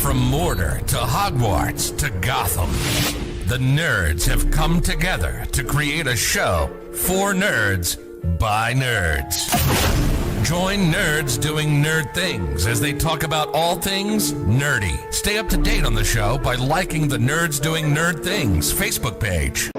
From Mordor to Hogwarts to Gotham, the nerds have come together to create a show for nerds by nerds. Join nerds doing nerd things as they talk about all things nerdy. Stay up to date on the show by liking the Nerds Doing Nerd Things Facebook page.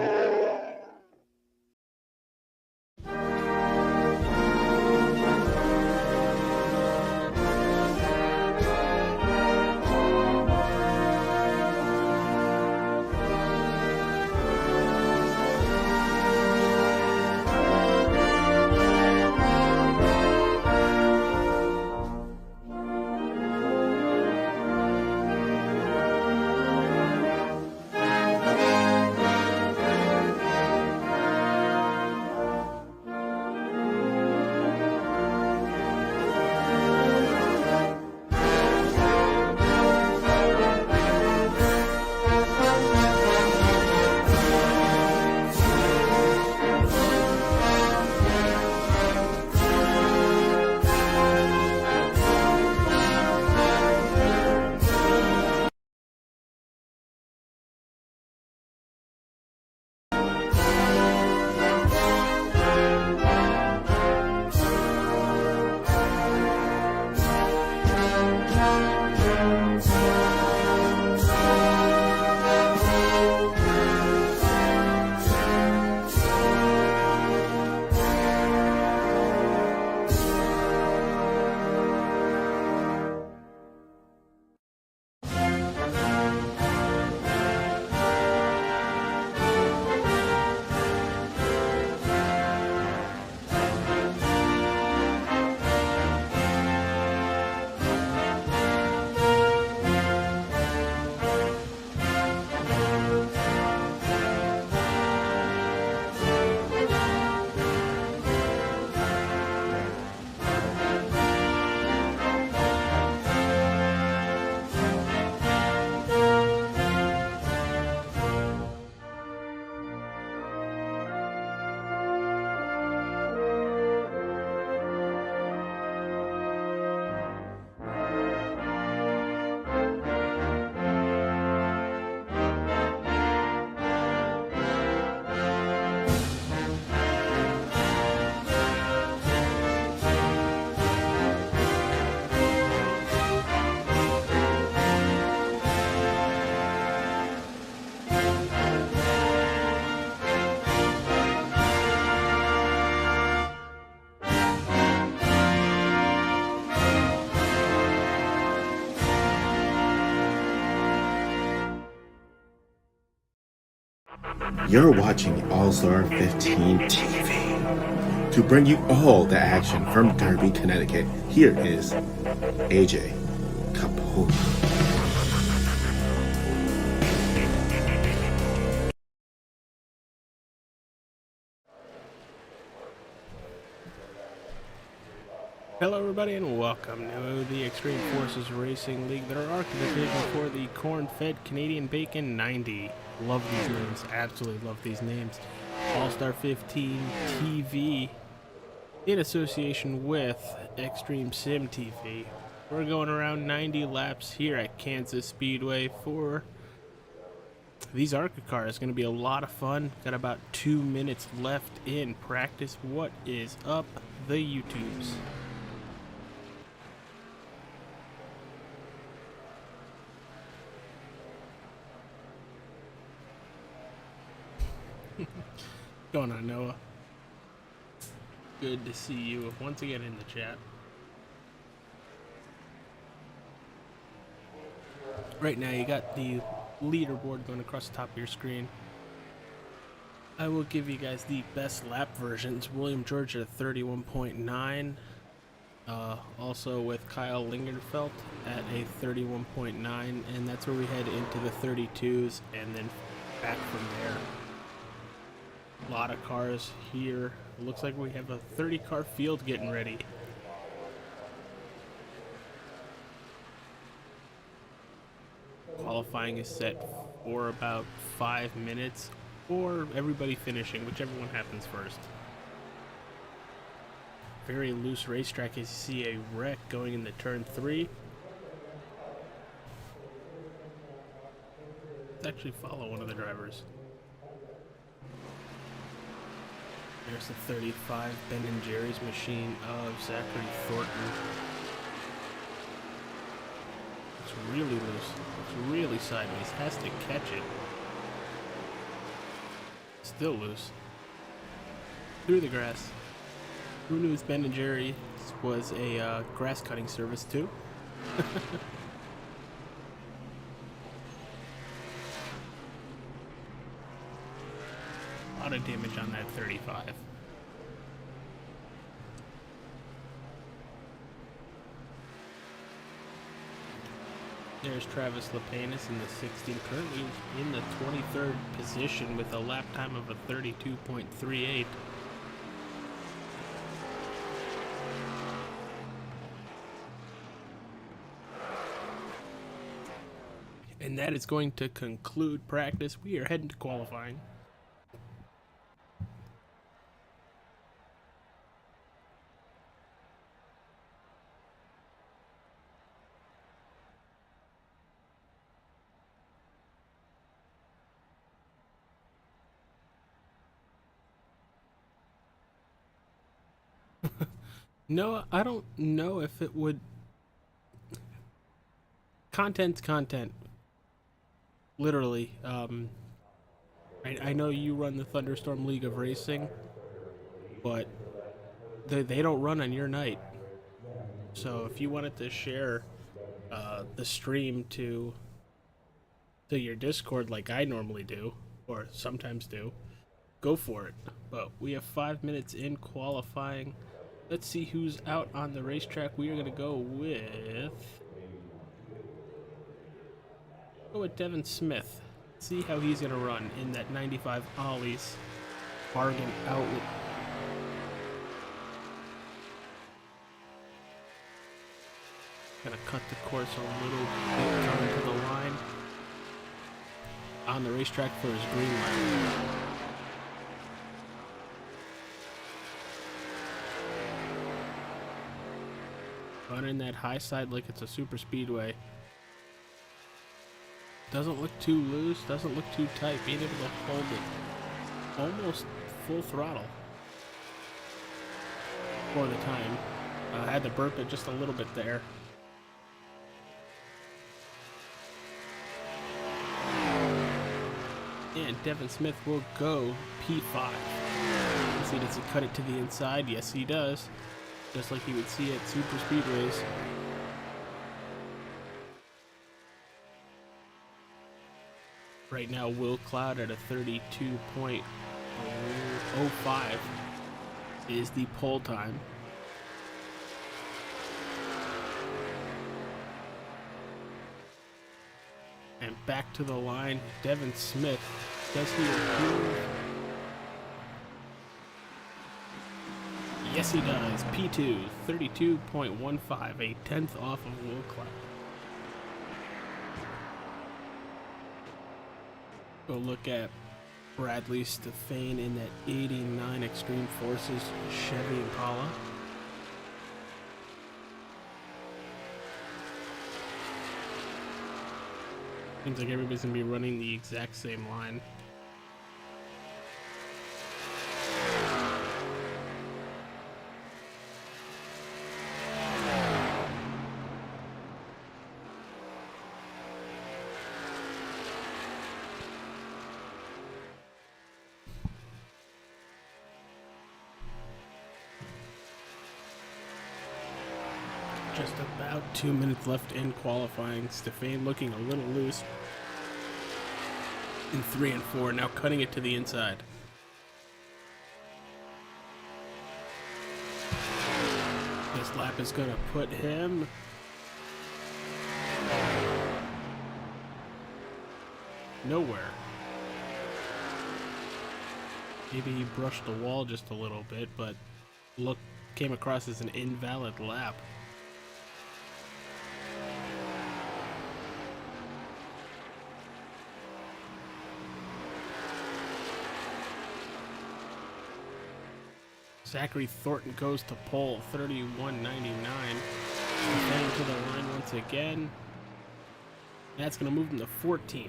You're watching All-Star 15 TV. To bring you all the action from Derby, Connecticut, here is AJ Capone. Hello everybody and welcome to the Extreme Forces Racing League, their ARCA division for the corn-fed Canadian Bacon 90. Love these names, absolutely love these names. All-Star 15 TV in association with Extreme Sim TV. We're going around 90 laps here at Kansas Speedway for these ARCA cars. Going to be a lot of fun. Got about 2 minutes left in practice. What is up, the YouTubes? Going on, Noah? Good to see you once again in the chat. Right now, you got the leaderboard going across the top of your screen. I will give you guys the best lap versions. William George at 31.9. Also with Kyle Lingenfeld at a 31.9. And that's where we head into the 32s and then back from there. A lot of cars here. It looks like we have a 30-car field getting ready. Qualifying is set for about 5 minutes, or everybody finishing, whichever one happens first. Very loose racetrack as you see a wreck going into turn 3. to actually follow one of the drivers. There's the 35 Ben and Jerry's machine of Zachary Thornton. It's really loose. It's really sideways. Has to catch it. Still loose. Through the grass. Who knew Ben and Jerry's was a grass cutting service too? A lot of damage on that 35. There's Travis Lapanis in the 16, currently in the 23rd position with a lap time of a 32.38. And that is going to conclude practice. We are heading to qualifying. No, I don't know if it would. Content's content. Literally. I know you run the Thunderstorm League of Racing, but they don't run on your night. So if you wanted to share the stream to your Discord like I normally do, or sometimes do, go for it. But we have 5 minutes in qualifying. Let's see who's out on the racetrack. We are going to go with Devin Smith. See how he's going to run in that 95 Ollie's bargain outlet. Going to cut the course a little bit coming to the line. On the racetrack for his green light. Running that high side like it's a super speedway. Doesn't look too loose, doesn't look too tight. Being able to hold it almost full throttle for the time. Had to burp it just a little bit there. And Devin Smith will go P5. Let's see, does he cut it to the inside? Yes, he does. Just like you would see at super speedways. Right now, Will Cloud at a 32.05 is the pole time. And back to the line, Devin Smith. Does he improve? Yes, he does. P2, 32.15, a tenth off of Will Cloud. Go look at Bradley Stefane in that 89 Extreme Forces Chevy Impala. Seems like everybody's gonna be running the exact same line. Just about 2 minutes left in qualifying. Stefane looking a little loose in 3 and 4, now cutting it to the inside. This lap is going to put him nowhere. Maybe he brushed the wall just a little bit, but came across as an invalid lap. Zachary Thornton goes to pole, 31.99. Heading to the line once again. That's going to move him to 14th.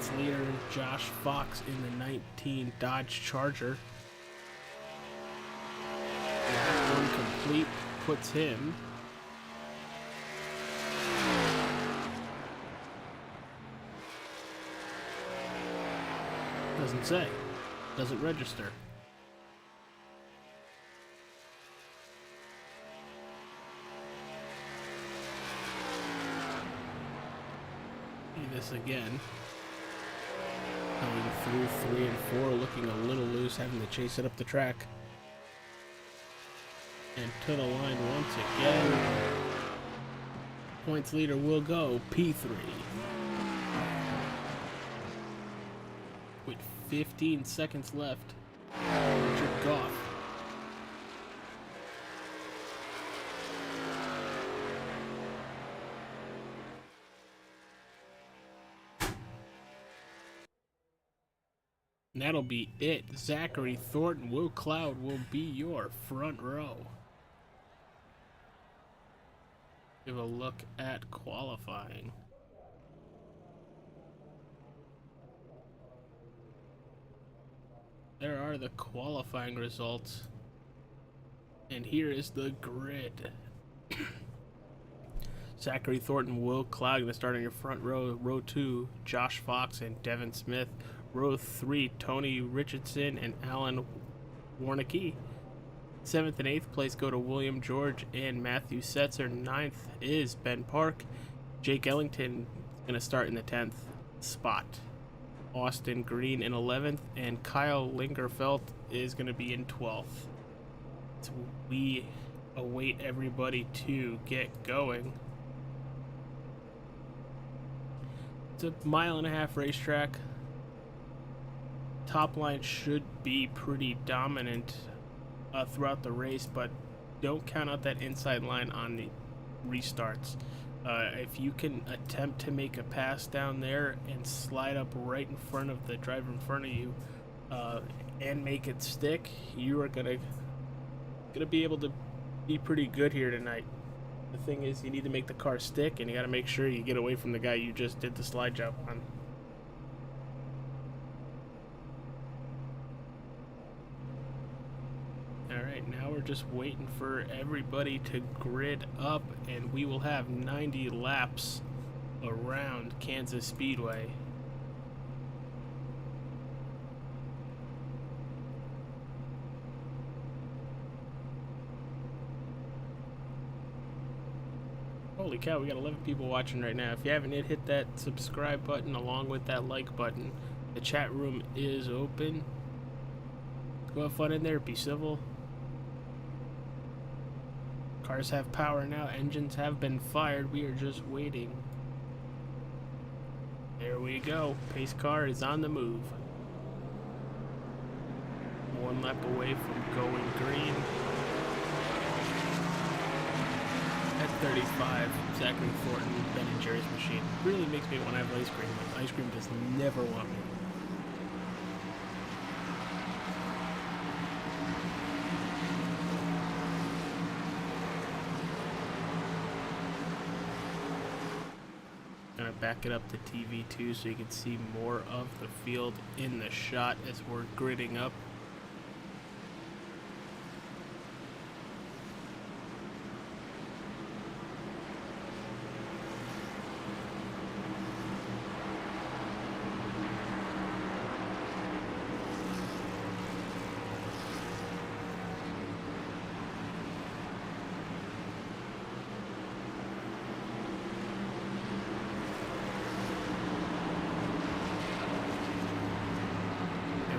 Points leader Josh Fox in the 19 Dodge Charger. Lap one complete puts him doesn't say, doesn't register. This again. Going through 3 and 4, looking a little loose, having to chase it up the track. And to the line once again. Points leader will go P3. With 15 seconds left, Richard Goff. And that'll be it. Zachary Thornton, Will Cloud will be your front row. Give a look at qualifying. There are the qualifying results. And here is the grid. Zachary Thornton, Will Cloud going to start on your front row. Row 2, Josh Fox and Devin Smith. Row 3, Tony Richardson and Alan Warnicki. 7th and 8th place go to William George and Matthew Setzer. 9th is Ben Park. Jake Ellington going to start in the 10th spot. Austin Green in 11th, and Kyle Lingerfeld is going to be in 12th. So we await everybody to get going. It's a 1.5 mile racetrack. Top line should be pretty dominant throughout the race, but don't count out that inside line on the restarts. If you can attempt to make a pass down there and slide up right in front of the driver in front of you and make it stick, you are gonna be able to be pretty good here tonight. The thing is, you need to make the car stick, and you got to make sure you get away from the guy you just did the slide jump on. Alright, now we're just waiting for everybody to grid up, and we will have 90 laps around Kansas Speedway. Holy cow, we got 11 people watching right now. If you haven't yet, hit that subscribe button along with that like button. The chat room is open. Go have fun in there, be civil. Cars have power now, engines have been fired, we are just waiting. There we go, pace car is on the move. 1 lap away from going green. At 35, Zachary Thornton, Ben and Jerry's machine. Really makes me want to have ice cream. Like, ice cream does never want me. Gonna back it up to TV too so you can see more of the field in the shot as we're gridding up.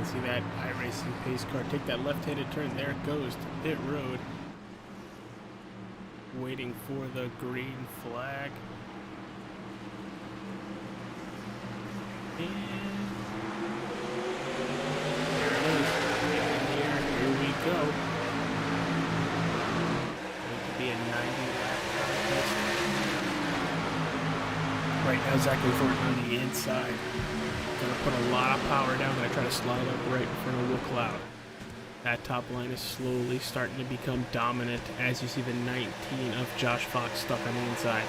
See that iRacing pace car take that left-handed turn. There it goes to pit road. Waiting for the green flag. And there it is. Here we go. Going to be a 90-lap contest. Right now, Zachary Thornton on the inside. Gonna put a lot of power down. Gonna try to slide up right in front of Will Cloud. That top line is slowly starting to become dominant as you see the 19 of Josh Fox stuck on the inside.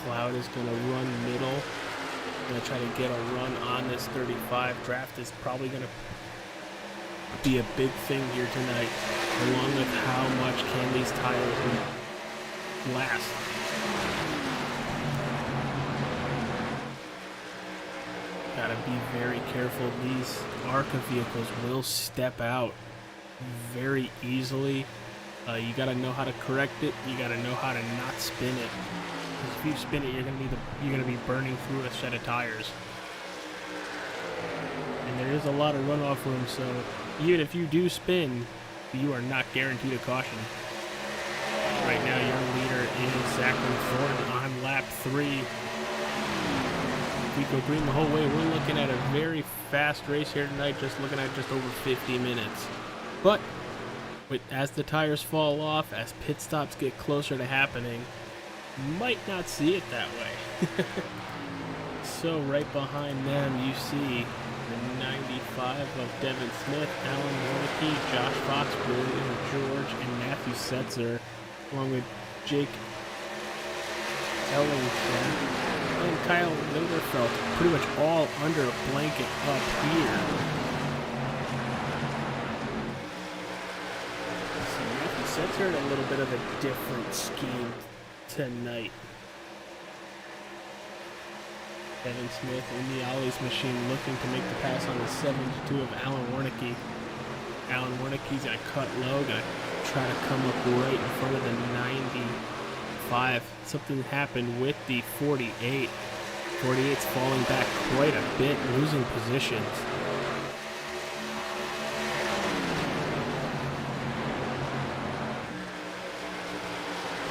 Cloud is going to run middle. Going to try to get a run on this 35. Draft is probably going to be a big thing here tonight, along with how much can these tires last. Gotta be very careful. These ARCA vehicles will step out very easily. You gotta know how to correct it. You gotta know how to not spin it. Because if you spin it, you're gonna be burning through a set of tires. And there is a lot of runoff room, so even if you do spin, you are not guaranteed a caution. Right now, your leader is Zachary Thornton on lap 3. If we go green the whole way, we're looking at a very fast race here tonight, just looking at just over 50 minutes. But as the tires fall off, as pit stops get closer to happening, you might not see it that way. So right behind them, you see the 95 of Devin Smith, Alan Warnicki, Josh Fox, William George, and Matthew Setzer, along with Jake Ellington and Kyle Lingerfeld, pretty much all under a blanket up here. So Matthew Setzer in a little bit of a different scheme tonight. Devin Smith in the Ollie's machine looking to make the pass on the 72 of Alan Warnicki. Alan Warnicki's going to cut low, going to try to come up right in front of the 95. Something happened with the 48. 48's falling back quite a bit, losing positions.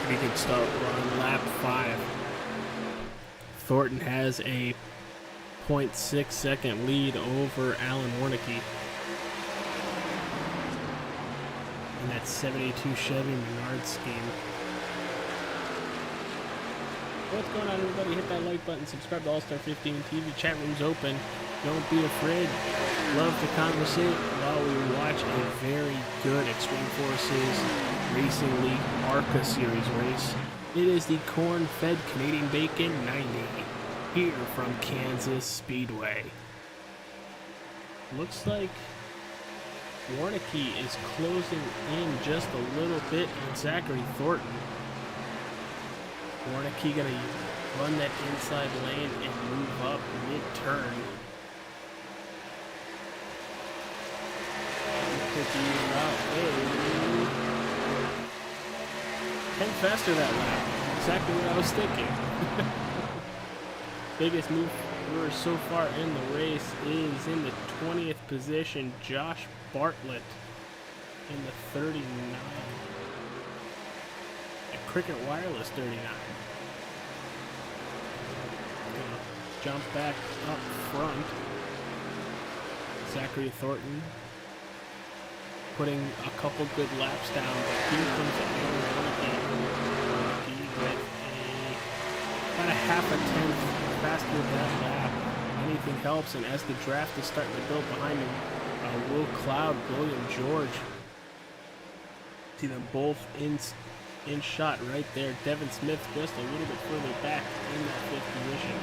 Pretty good start. We're on lap 5. Thornton has a 0.6 second lead over Alan Warnicki. In that 72 Chevy Menard scheme. What's going on, everybody? Hit that like button, subscribe to All-Star 15 TV. Chat room's open. Don't be afraid. Love to conversate while we watch a very good Extreme Forces Racing League ARCA Series race. It is the corn-fed Canadian Bacon 90 here from Kansas Speedway. Looks like Warnicki is closing in just a little bit on Zachary Thornton. Warnicki gonna run that inside lane and move up mid-turn. Could be about 10 faster that lap. Exactly what I was thinking. Biggest mover so far in the race is in the 20th position, Josh Bartlett in the 39. And Cricket Wireless 39. Gonna jump back up front. Zachary Thornton putting a couple good laps down, but here comes Aaron Warnicki with about a half a tenth faster that lap. Anything helps, and as the draft is starting to build behind him, Will Cloud, William George, see them both in shot right there. Devin Smith just a little bit further back in that 5th position.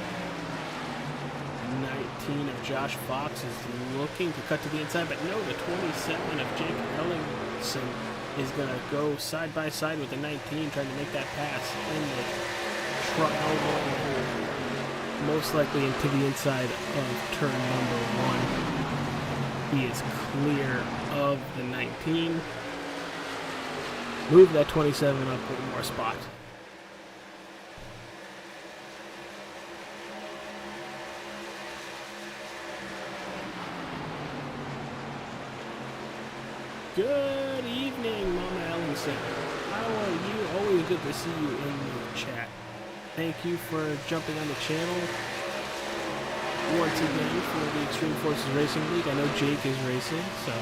19 of Josh Fox is looking to cut to the inside, but no, the 27 of Jake Ellingson is going to go side by side with the 19, trying to make that pass in the trial, most likely into the inside of turn number 1. He is clear of the 19. Move that 27 up one more spot. Good evening, Mama Ellingson. How are you? Always good to see you in the chat. Thank you for jumping on the channel once again for the Extreme Forces Racing League. I know Jake is racing, so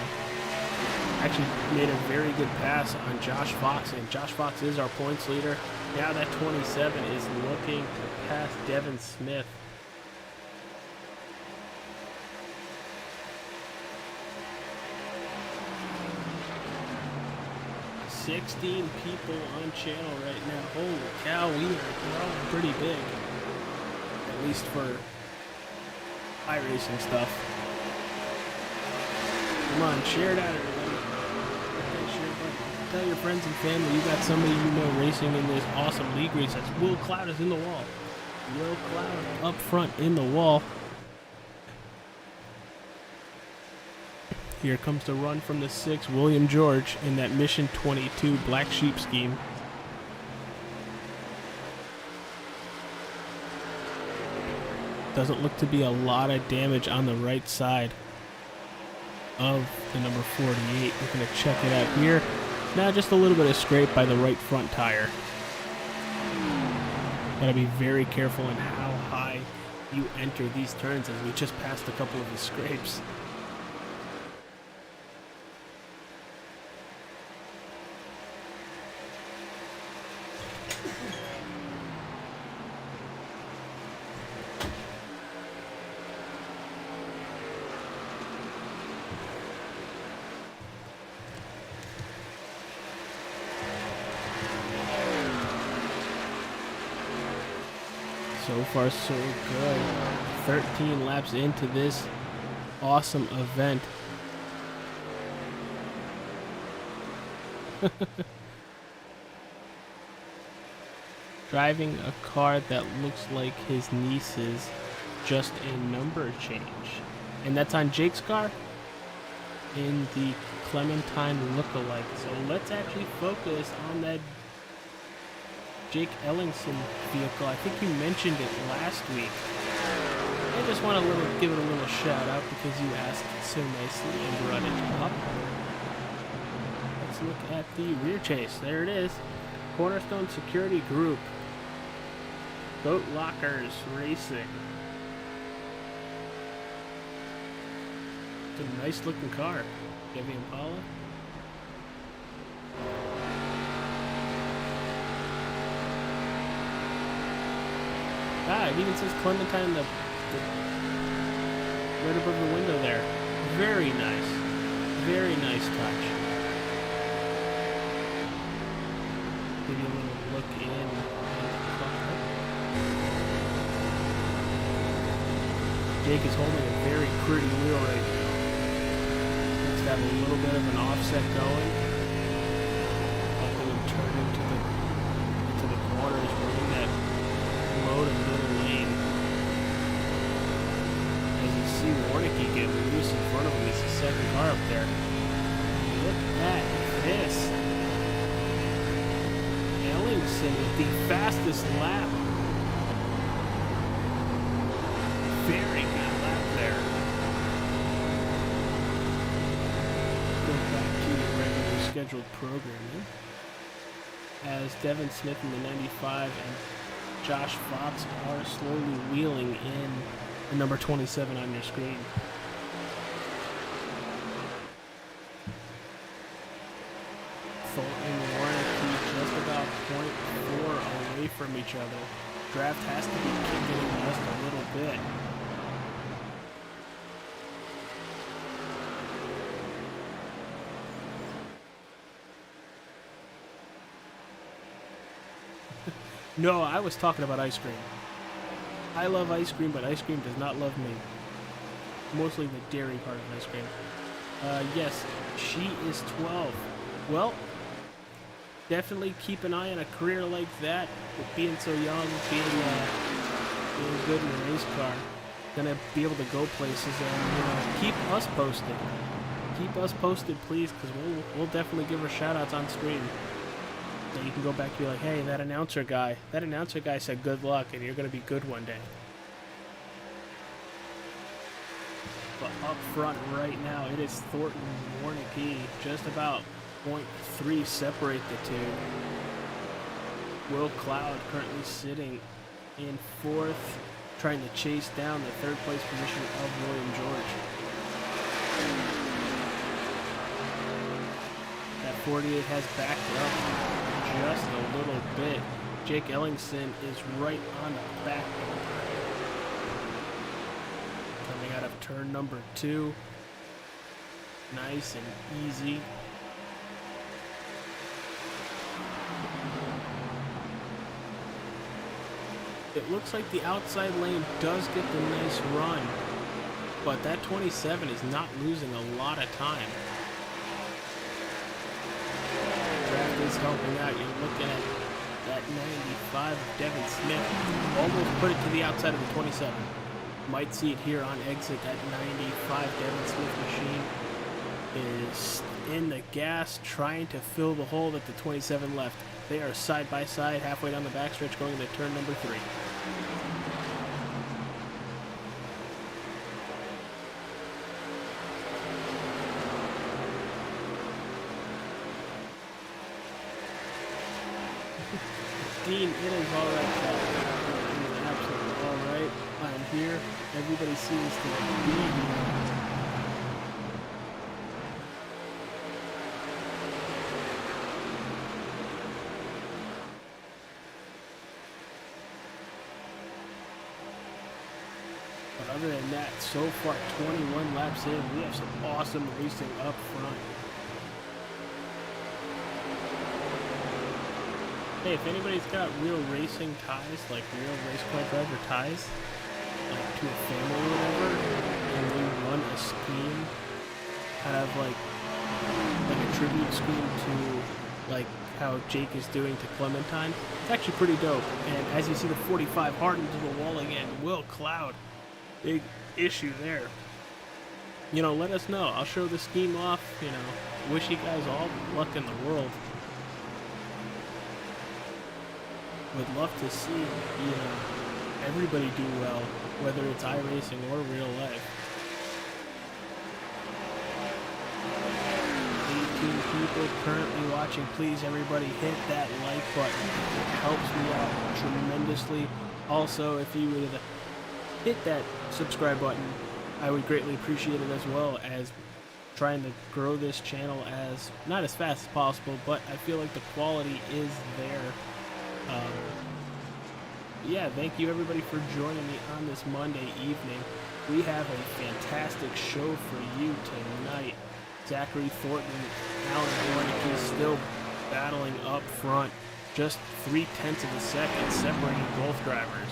actually made a very good pass on Josh Fox, and Josh Fox is our points leader. Now that 27 is looking to pass Devin Smith. 16 people on channel right now. Holy cow, we are growing pretty big. At least for iRacing stuff. Come on, share it out, everybody. Okay, share it out. Tell your friends and family you got somebody you know racing in this awesome league race. That's Will Cloud is in the wall. Will Cloud up front in the wall. Here comes the run from the 6, William George, in that Mission 22 Black Sheep scheme. Doesn't look to be a lot of damage on the right side of the number 48. We're going to check it out here. Now just a little bit of scrape by the right front tire. Got to be very careful in how high you enter these turns, as we just passed a couple of the scrapes. So far, so good. 13 laps into this awesome event. Driving a car that looks like his niece's, just a number change. And that's on Jake's car in the Clementine lookalike. So let's actually focus on that Jake Ellingson vehicle. I think you mentioned it last week. I just want to give it a little shout out because you asked so nicely and brought it up. Let's look at the rear chase. There it is. Cornerstone Security Group. Boat Lockers Racing. It's a nice looking car. Chevy Impala. Ah, it even says Clementine right above the window there. Very nice. Very nice touch. Give you a little look in the car. Jake is holding a very pretty wheel right now. Let's have a little bit of an offset going. Helping him turn into the corners. We're in that low to middle lane. As you see Warnicki get loose in front of him, he's the second car up there. Look at this. Ellingson with the fastest lap. Very good lap there. Go back to the regular scheduled programming. As Devin Smith in the 95 and Josh Fox are slowly wheeling in the number 27 on your screen. Thornton and Warnicki just about 0.4 away from each other. Draft has to be kicking in just a little bit. No, I was talking about ice cream. I love ice cream, but ice cream does not love me. Mostly the dairy part of ice cream. Yes, she is 12. Well, definitely keep an eye on a career like that. With being so young, being good in a race car, gonna be able to go places, and keep us posted. Keep us posted, please, because we'll definitely give her shout-outs on screen. So you can go back and be like, hey, that announcer guy said good luck and you're going to be good one day. But up front right now, it is Thornton and Warnicki. Just about 0.3 separate the two. Will Cloud currently sitting in fourth, trying to chase down the third place position of William George. That 48 has backed up just a little bit. Jake Ellingson is right on the back bumper. Coming out of turn number 2. Nice and easy. It looks like the outside lane does get the nice run, but that 27 is not losing a lot of time. Draft is helping out. You're looking at that 95 of Devin Smith. Almost put it to the outside of the 27. Might see it here on exit. That 95 Devin Smith machine is in the gas, trying to fill the hole that the 27 left. They are side by side, halfway down the backstretch, going into turn number 3. Dean, it is alright, Chad. It is absolutely alright. I'm here. Everybody seems to be here. But other than that, so far 21 laps in, we have some awesome racing up front. Hey, if anybody's got real racing ties, like real race car driver ties, like to a family or whatever, and we run a scheme, kind of like a tribute scheme to like how Jake is doing to Clementine, it's actually pretty dope. And as you see the 45 hard into the wall again, Will Cloud, big issue there. You know, let us know. I'll show the scheme off, you know, wish you guys all the luck in the world. Would love to see, you know, everybody do well, whether it's iRacing or real life. 18 people currently watching. Please, everybody, hit that like button. It helps me out tremendously. Also, if you would hit that subscribe button, I would greatly appreciate it, as well as trying to grow this channel as, not as fast as possible, but I feel like the quality is there. Yeah, thank you everybody for joining me on this Monday evening. We have a fantastic show for you tonight. Zachary Thornton, Alan Warnick is still battling up front. Just 0.3 of a second separating both drivers.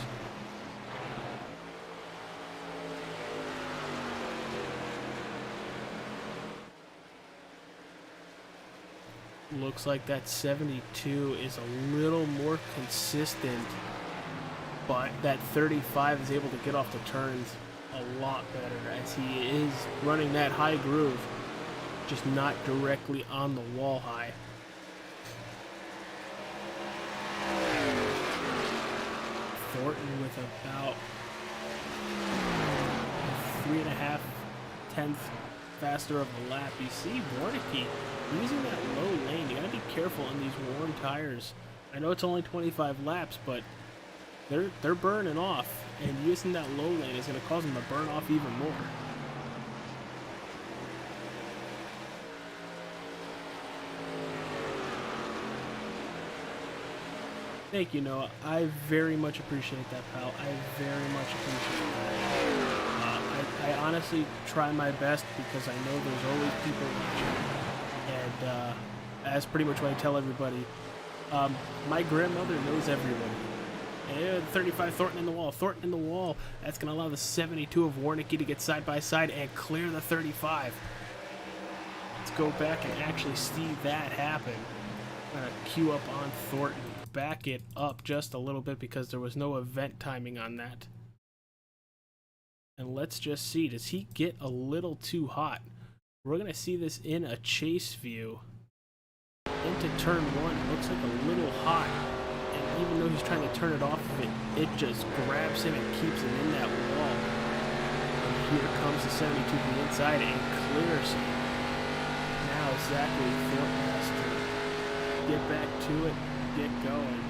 Looks like that 72 is a little more consistent, but that 35 is able to get off the turns a lot better, as he is running that high groove, just not directly on the wall high. Thornton with about 3.5 tenths faster of a lap. You see Warnicky using that low lane. You gotta be careful on these warm tires. I know it's only 25 laps, but they're burning off, and using that low lane is gonna cause them to burn off even more. Thank you, Noah. I very much appreciate that, pal. I very much appreciate that. I honestly try my best because I know there's always people watching. And that's pretty much what I tell everybody. My grandmother knows everybody. And 35 Thornton in the wall. Thornton in the wall. That's going to allow the 72 of Warnicky to get side by side and clear the 35. Let's go back and actually see that happen. I'm going to queue up on Thornton. Back it up just a little bit because there was no event timing on that. And let's just see. Does he get a little too hot? We're going to see this in a chase view. Into turn 1. Looks like a little hot. And even though he's trying to turn it off of it, it just grabs him and keeps him in that wall. And here comes the 72 to the inside and clears him. Now Zachary Thornton has to get back to it, get going.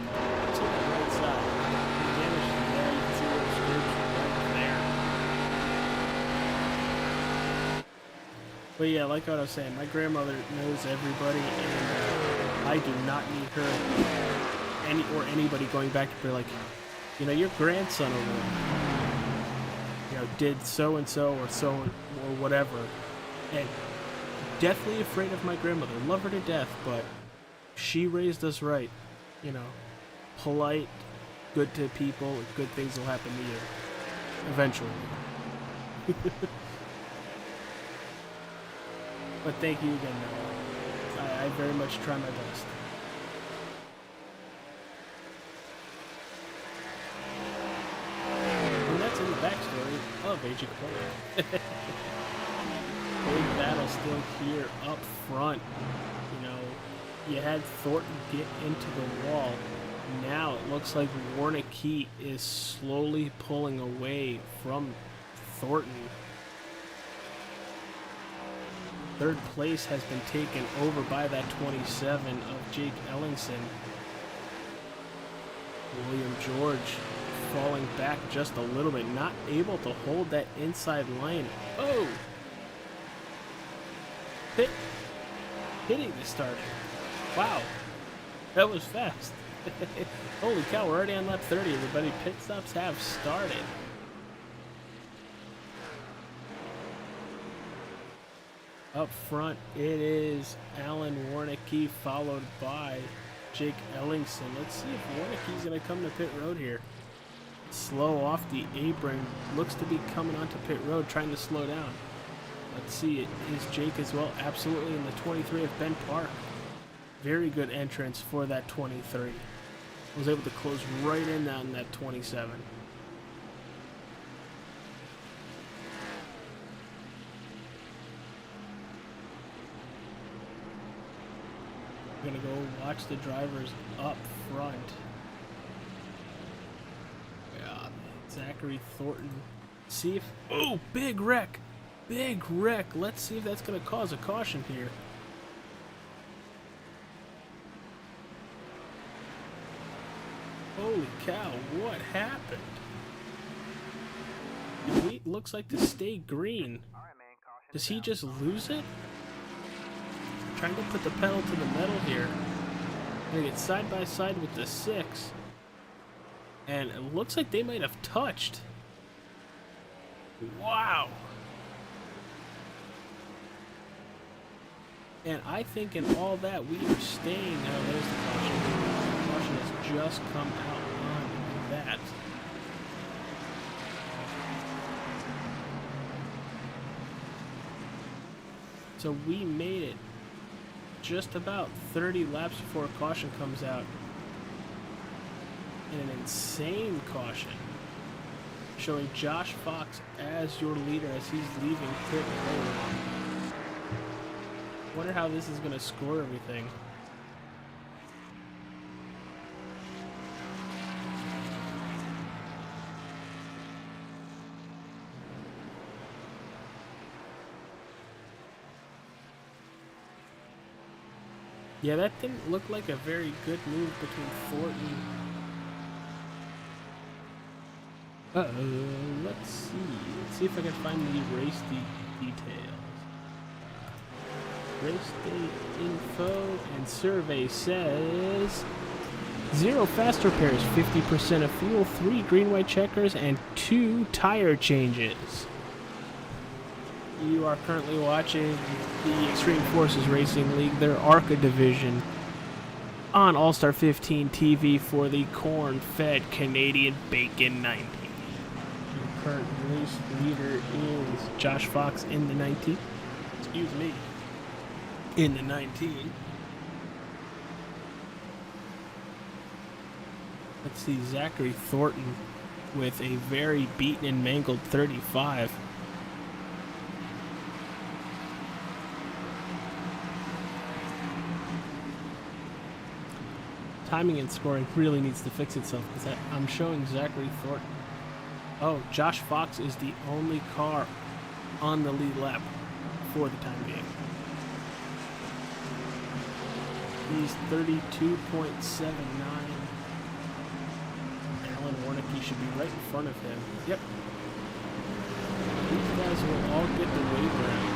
To the right side. The damage is there. You can see those scrapes right there. But yeah, like what I was saying, my grandmother knows everybody, and I do not need her or anybody going back to her like, you know, your grandson over there, you know, did so and so or whatever. And deathly afraid of my grandmother, love her to death, but she raised us right, you know, polite, good to people, good things will happen to you. Eventually. But thank you again, Noah. I very much try my best. And that's in the backstory of Age of Conan. Big battle still here up front. You know, you had Thornton get into the wall. Now it looks like Warneke is slowly pulling away from Thornton. Third place has been taken over by that 27 of Jake Ellingson. William George falling back just a little bit, not able to hold that inside line. Oh! Hitting the starter. Wow. That was fast. Holy cow, we're already on lap 30, everybody. Pit stops have started. Up front, it is Alan Warneke, followed by Jake Ellingson. Let's see if Warneke's going to come to pit road here. Slow off the apron. Looks to be coming onto pit road, trying to slow down. Let's see, it is Jake as well. Absolutely in the 23 of Ben Park. Very good entrance for that 23. Was able to close right in on that 27. We're going to go watch the drivers up front. Yeah, Zachary Thornton. See if... Oh, big wreck! Big wreck! Let's see if that's going to cause a caution here. Holy cow, what happened? He looks like to stay green. Does he just lose it? Trying to put the pedal to the metal here. Gonna get side by side with the 6. And it looks like they might have touched. Wow. And I think in all that we are staying. Oh, there's the caution. The caution has just come out on that. So we made it just about 30 laps before caution comes out. And an insane caution. Showing Josh Fox as your leader as he's leaving pit road. Wonder how this is going to score everything. Yeah, that didn't look like a very good move between Thornton. Uh-oh, let's see. Let's see if I can find the race details. Race day info and survey says 0 fast repairs, 50% of fuel, 3 green-white checkers, and 2 tire changes. You are currently watching the Extreme Forces Racing League, their ARCA division, on All-Star 15 TV for the corn-fed Canadian Bacon 90. Your current race leader is Josh Fox in the 19. Excuse me. In the 19. Let's see, Zachary Thornton with a very beaten and mangled 35. Timing and scoring really needs to fix itself because I'm showing Zachary Thornton. Oh, Josh Fox is the only car on the lead lap for the time being. He's 32.79. Alan Warneke should be right in front of him. Yep. These guys will all get the way round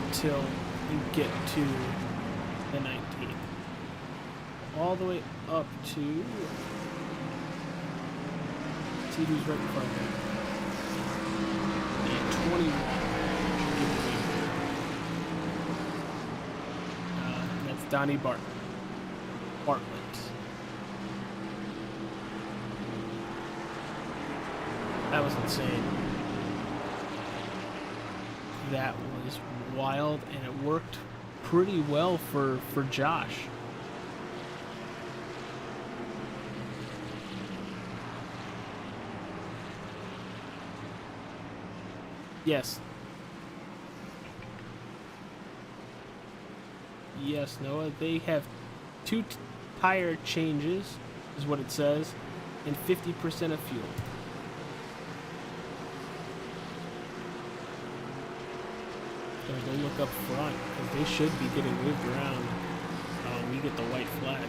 until you get to the 19th. All the way up to... Let's see who's right in front of him. The 21. That's Donnie Bartlett. That was insane. That was wild, and it worked pretty well for Josh. Yes. Yes, Noah, they have 2 tire changes, is what it says, and 50% of fuel. So go look up front, because they should be getting moved around. We get the white flag.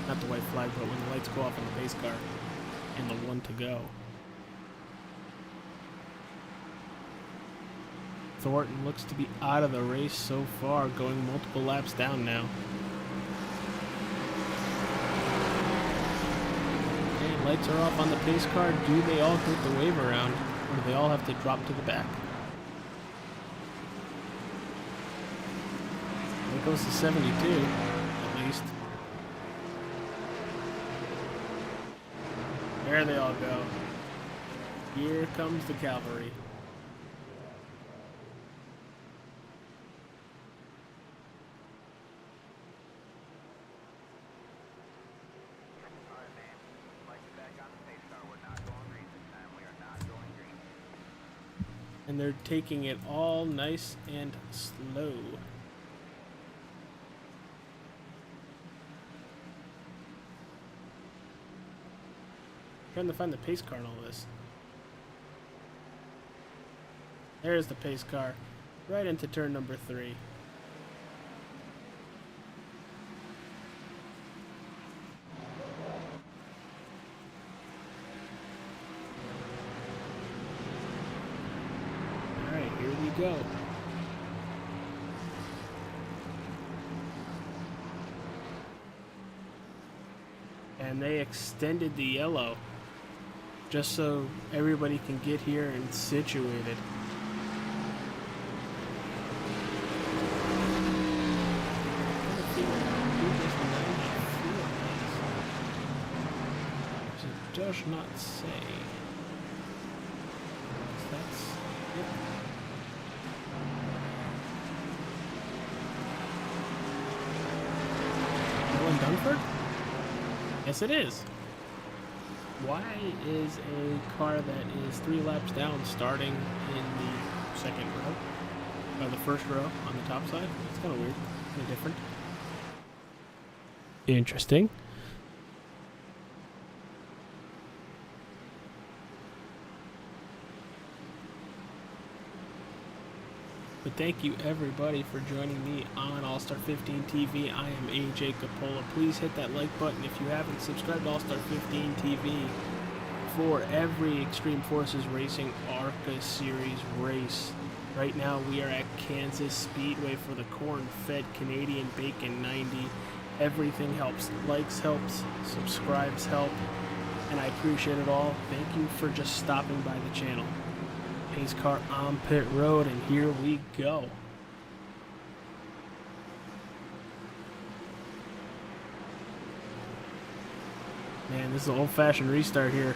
Not the white flag, but when the lights go off on the pace car and the 1 to go. Thornton looks to be out of the race so far, going multiple laps down now. Okay, lights are off on the pace car. Do they all get the wave around, or do they all have to drop to the back? It goes to 72, at least. There they all go. Here comes the cavalry. And they're taking it all nice and slow. Trying to find the pace car in all this. There's the pace car, right into turn number 3. Alright, here we go. And they extended the yellow just so everybody can get here and situated. It does not say. That's it. Nolan Dunford? Yes, it is. Why is a car that is 3 laps down starting in the second row? Or the first row on the top side? It's kind of weird. Kind of different. Interesting. But thank you everybody for joining me on All-Star 15 TV. I am AJ Capola. Please hit that like button if you haven't subscribed to All-Star 15 TV for every Extreme Forces Racing ARCA Series race. Right now we are at Kansas Speedway for the corn-fed Canadian Bacon 90. Everything helps. Likes helps, subscribes help, and I appreciate it all. Thank you for just stopping by the channel. Pace car on pit road, and here we go. Man, this is an old-fashioned restart here.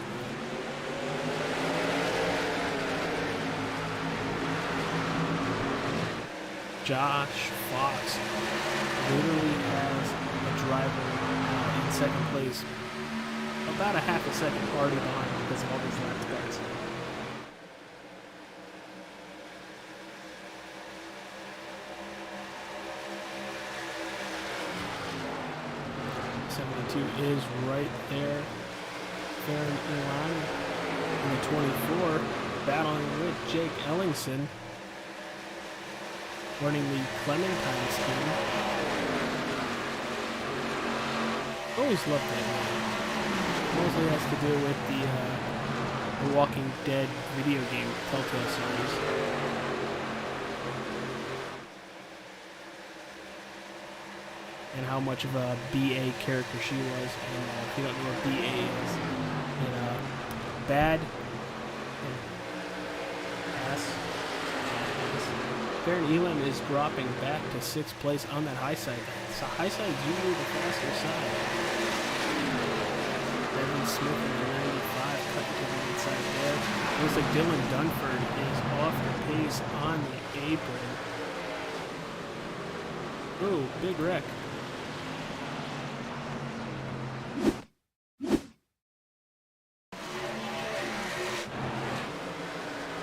Josh Fox literally has a driver in second place, about a half a second already behind because of all these lap cuts. Is right there. Farron Elon in the 24, battling with Jake Ellingson, running the Clementine scheme. Always loved that game. Mostly has to do with the Walking Dead video game Telltale series. And how much of a BA character she was. And if you don't know what BA is, bad ass. Farron Elam is dropping back to 6th place on that high side. So high side is usually the faster side. Devin Smith in the 95 cut to the inside there. Looks like Dylan Dunford is off the pace on the apron. Ooh, big wreck.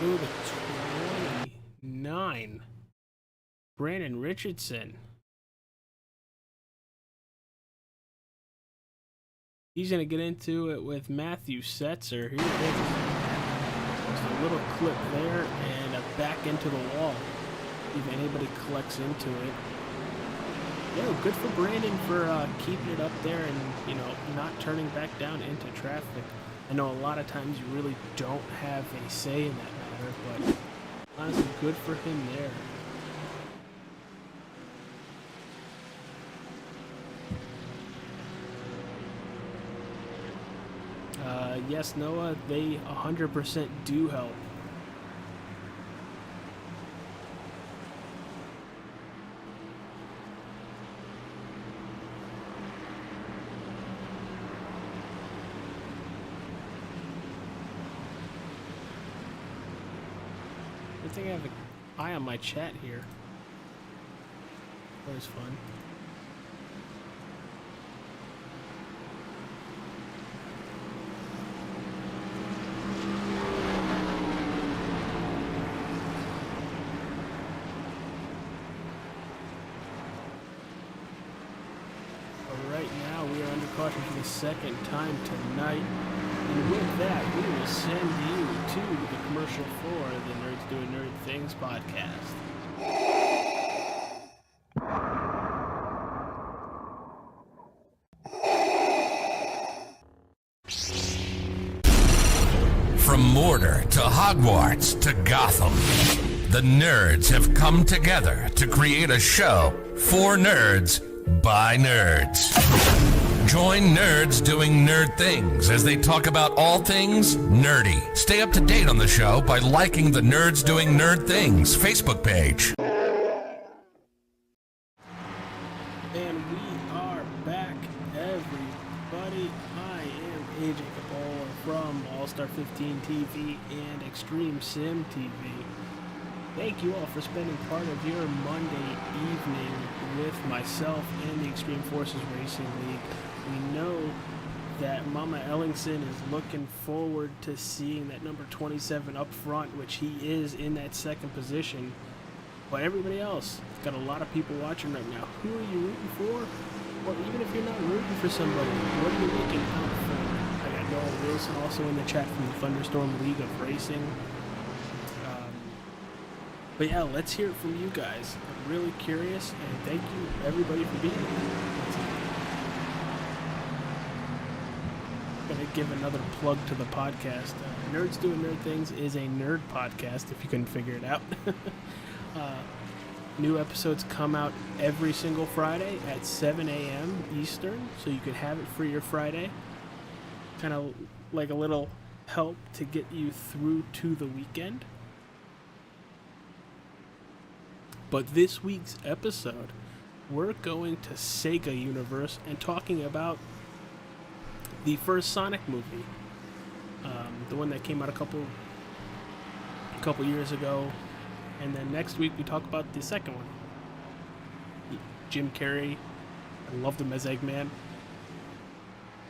Ooh, the 29. Brandon Richardson. He's going to get into it with Matthew Setzer. Here it is. Just a little clip there and a back into the wall. If anybody collects into it. Yeah, good for Brandon for keeping it up there and, you know, not turning back down into traffic. I know a lot of times you really don't have a say in that matter, but honestly, good for him there. Yes, Noah, they 100% do help. I think I have an eye on my chat here. Always fun. Caution for the second time tonight. And with that, we will send you to the commercial for the Nerds Doing Nerd Things podcast. From Mordor to Hogwarts to Gotham, the nerds have come together to create a show for nerds by nerds. Join Nerds Doing Nerd Things as they talk about all things nerdy. Stay up to date on the show by liking the Nerds Doing Nerd Things Facebook page. And we are back, everybody. I am AJ Capola from All-Star 15 TV and Extreme Sim TV. Thank you all for spending part of your Monday evening with myself and the Extreme Forces Racing League. We know that Mama Ellingson is looking forward to seeing that number 27 up front, which he is in that second position. But everybody else, got a lot of people watching right now. Who are you rooting for? Or even if you're not rooting for somebody, what are you looking out for? I got Noah Wilson also in the chat from the Thunderstorm League of Racing. But yeah, let's hear it from you guys. I'm really curious, and thank you everybody for being here. I'm gonna give another plug to the podcast. Nerds Doing Nerd Things is a nerd podcast, if you couldn't figure it out. New episodes come out every single Friday at 7 a.m. Eastern, so you can have it for your Friday. Kind of like a little help to get you through to the weekend. But this week's episode, we're going to Sega Universe and talking about the first Sonic movie, the one that came out a couple years ago, and then next week we talk about the second one. Jim Carrey, I loved him as Eggman,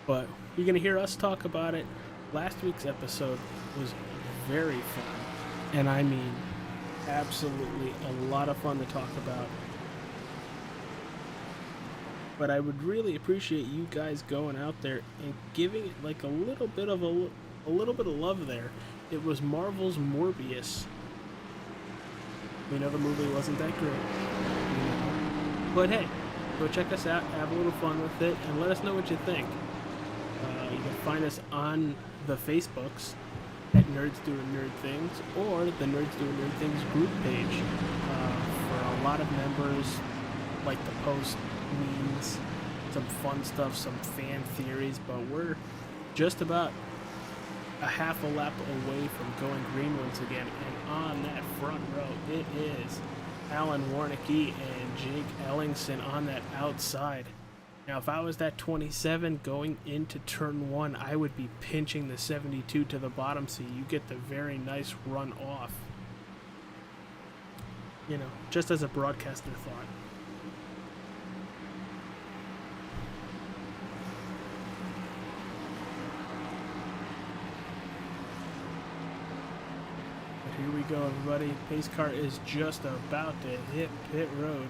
but you're gonna hear us talk about it. Last week's episode was very fun, and I mean absolutely a lot of fun to talk about. But I would really appreciate you guys going out there and giving it like a little bit of love there. It was Marvel's Morbius. We know the movie wasn't that great, but hey, go check us out, have a little fun with it, and let us know what you think. You can find us on the Facebooks at Nerds Doing Nerd Things, or the Nerds Doing Nerd Things group page. For a lot of members, like to post memes, some fun stuff, some fan theories, but we're just about a half a lap away from going green once again, and on that front row, it is Alan Warnicki and Jake Ellingson on that outside. Now, if I was that 27 going into turn 1, I would be pinching the 72 to the bottom so you get the very nice run off. You know, just as a broadcaster thought. But here we go, everybody. Pace car is just about to hit pit road.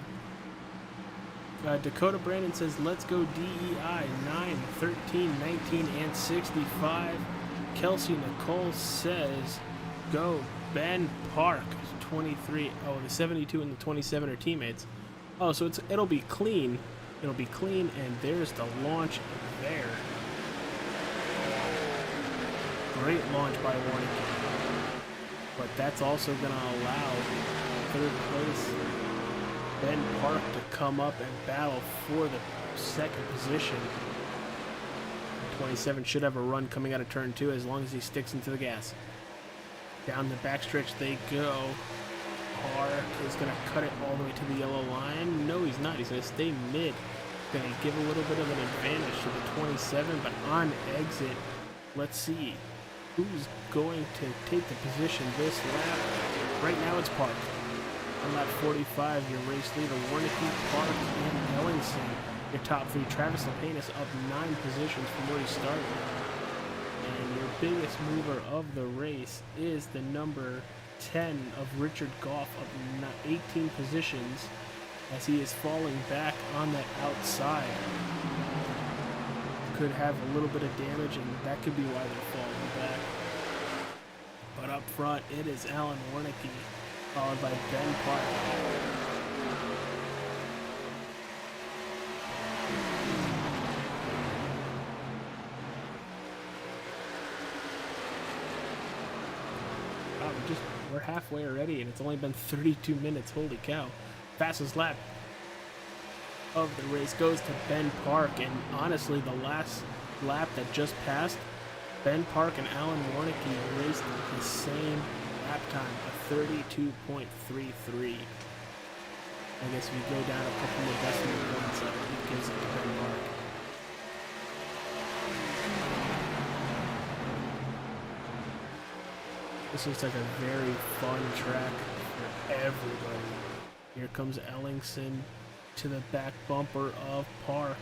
Dakota Brandon says, let's go DEI 9, 13, 19, and 65. Kelsey Nicole says, go Ben Park 23. Oh, the 72 and the 27 are teammates. Oh, so it'll be clean. It'll be clean, and there's the launch there. Great launch by Warnick. But that's also going to allow third place Ben Park to come up and battle for the second position. 27 should have a run coming out of turn 2 as long as he sticks into the gas. Down the backstretch they go. Park is going to cut it all the way to the yellow line. No, he's not. He's going to stay mid. Going to give a little bit of an advantage to the 27, but on exit, let's see who's going to take the position this lap. Right now it's Park. On lap 45, your race leader, Warnicky, Park, and Ellingson. Your top 3, Travis Lepanis, up 9 positions from where he started. And your biggest mover of the race is the number 10 of Richard Goff, up 18 positions, as he is falling back on that outside. Could have a little bit of damage, and that could be why they're falling back. But up front, it is Alan Warnicky, followed by Ben Park. Wow, we're halfway already, and it's only been 32 minutes. Holy cow. Fastest lap of the race goes to Ben Park, and honestly, the last lap that just passed, Ben Park and Alan Warnicky raced the same lap time, a 32.33. I guess if you go down a couple more decimal points, it gives it to Ben Park. This looks like a very fun track for everybody. Here comes Ellingson to the back bumper of Park,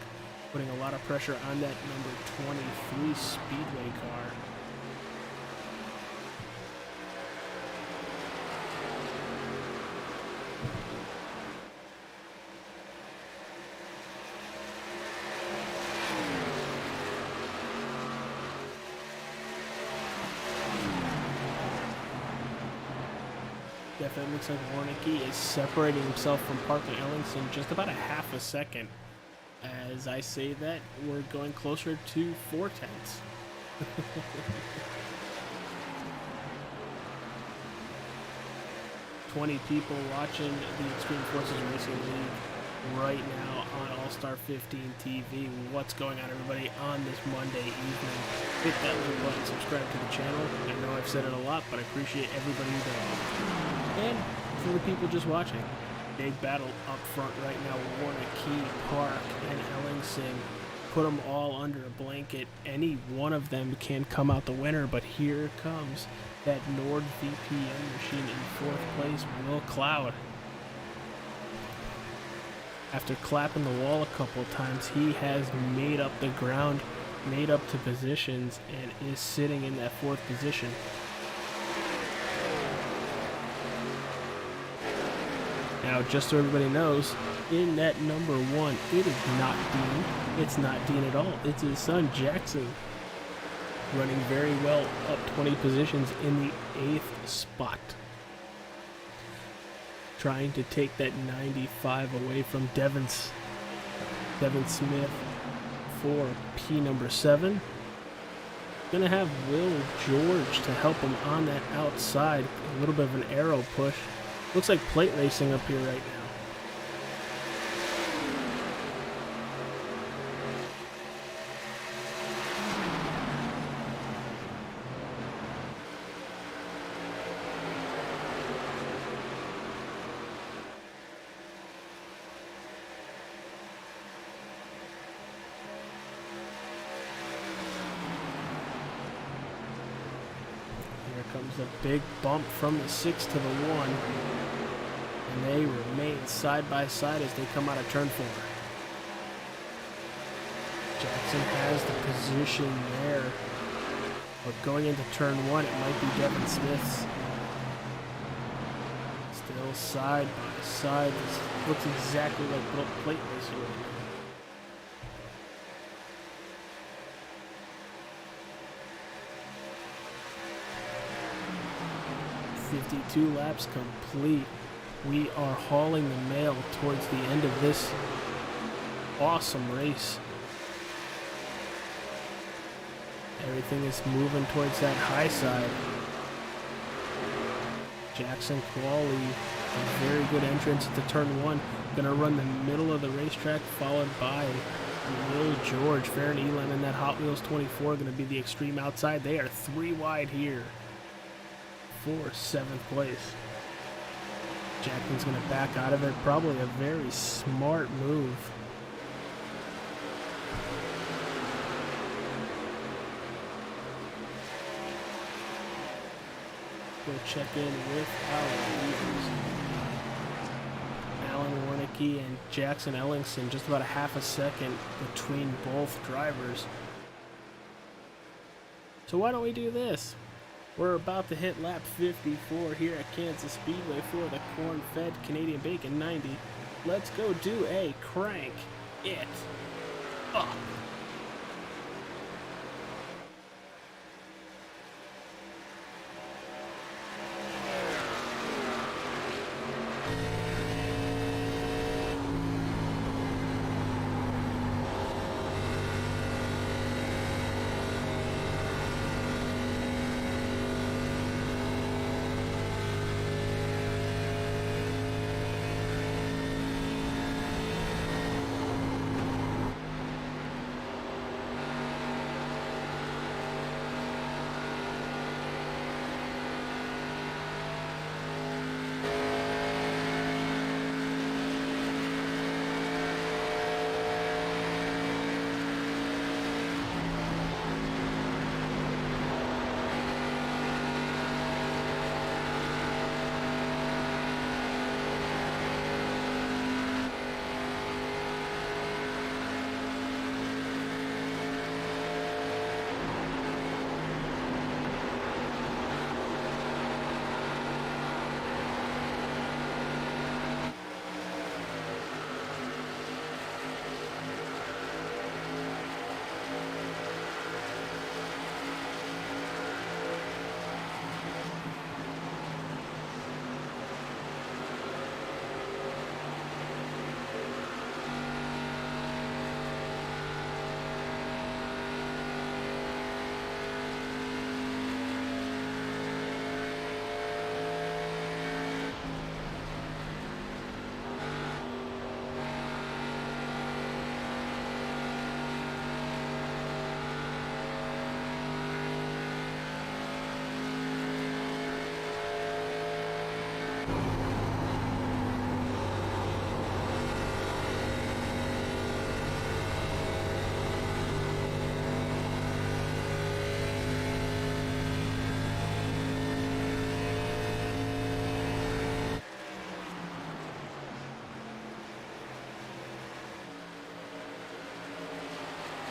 putting a lot of pressure on that number 23 Speedway car. Definitely looks like Warnicky is separating himself from Park and Ellingson just about a half a second. As I say that, we're going closer to 4/10. 20 people watching the Extreme Forces Racing League right now on All-Star 15 TV. What's going on, everybody, on this Monday evening? Hit that like button, subscribe to the channel. I know I've said it a lot, but I appreciate everybody who does. And for the people just watching, big battle up front right now. Warnicky, Park, and Ellingson. Put them all under a blanket. Any one of them can come out the winner, but here comes that NordVPN machine in 4th place, Will Cloud. After clapping the wall a couple times, he has made up the ground, made up to positions, and is sitting in that 4th position. Now, just so everybody knows, in that number 1, it is not Dean. It's not Dean at all. It's his son, Jackson, running very well, up 20 positions in the 8th spot. Trying to take that 95 away from Devin Smith for P number 7. Gonna have Will George to help him on that outside. A little bit of an arrow push. Looks like plate racing up here right now. comes a big bump from the 6 to the 1. And they remain side by side as they come out of turn 4. Jackson has the position there. But going into turn 1, it might be Devin Smith's. Still side by side. This looks exactly like little plate racing right now. 52 laps complete. We are hauling the mail towards the end of this awesome race. Everything is moving towards that high side. Jackson Qualley, a very good entrance to turn 1. Gonna run the middle of the racetrack, followed by Will George. Farron Elam in that Hot Wheels 24 gonna be the extreme outside. They are 3 wide here for 7th place. Jackson's gonna back out of it. Probably a very smart move. Go check in with our leaders. Alan Warnicki and Jackson Ellingson, just about a half a second between both drivers. So why don't we do this? We're about to hit lap 54 here at Kansas Speedway for the corn-fed Canadian Bacon 90. Let's go do a crank it up.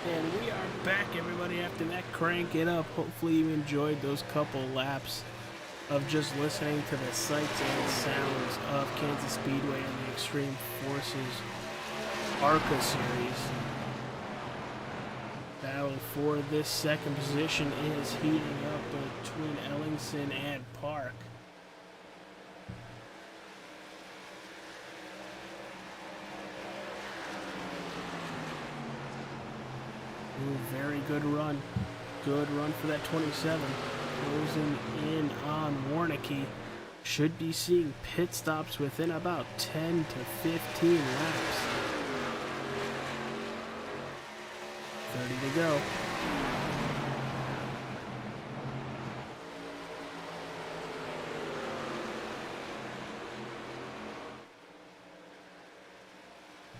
And we are back, everybody, after that crank it up. Hopefully you enjoyed those couple laps of just listening to the sights and sounds of Kansas Speedway and the Extreme Forces ARCA series. Battle for this second position is heating up between Ellingson and Park. Ooh, very good run. Good run for that 27. Closing in on Warnicki. Should be seeing pit stops within about 10 to 15 laps. 30 to go.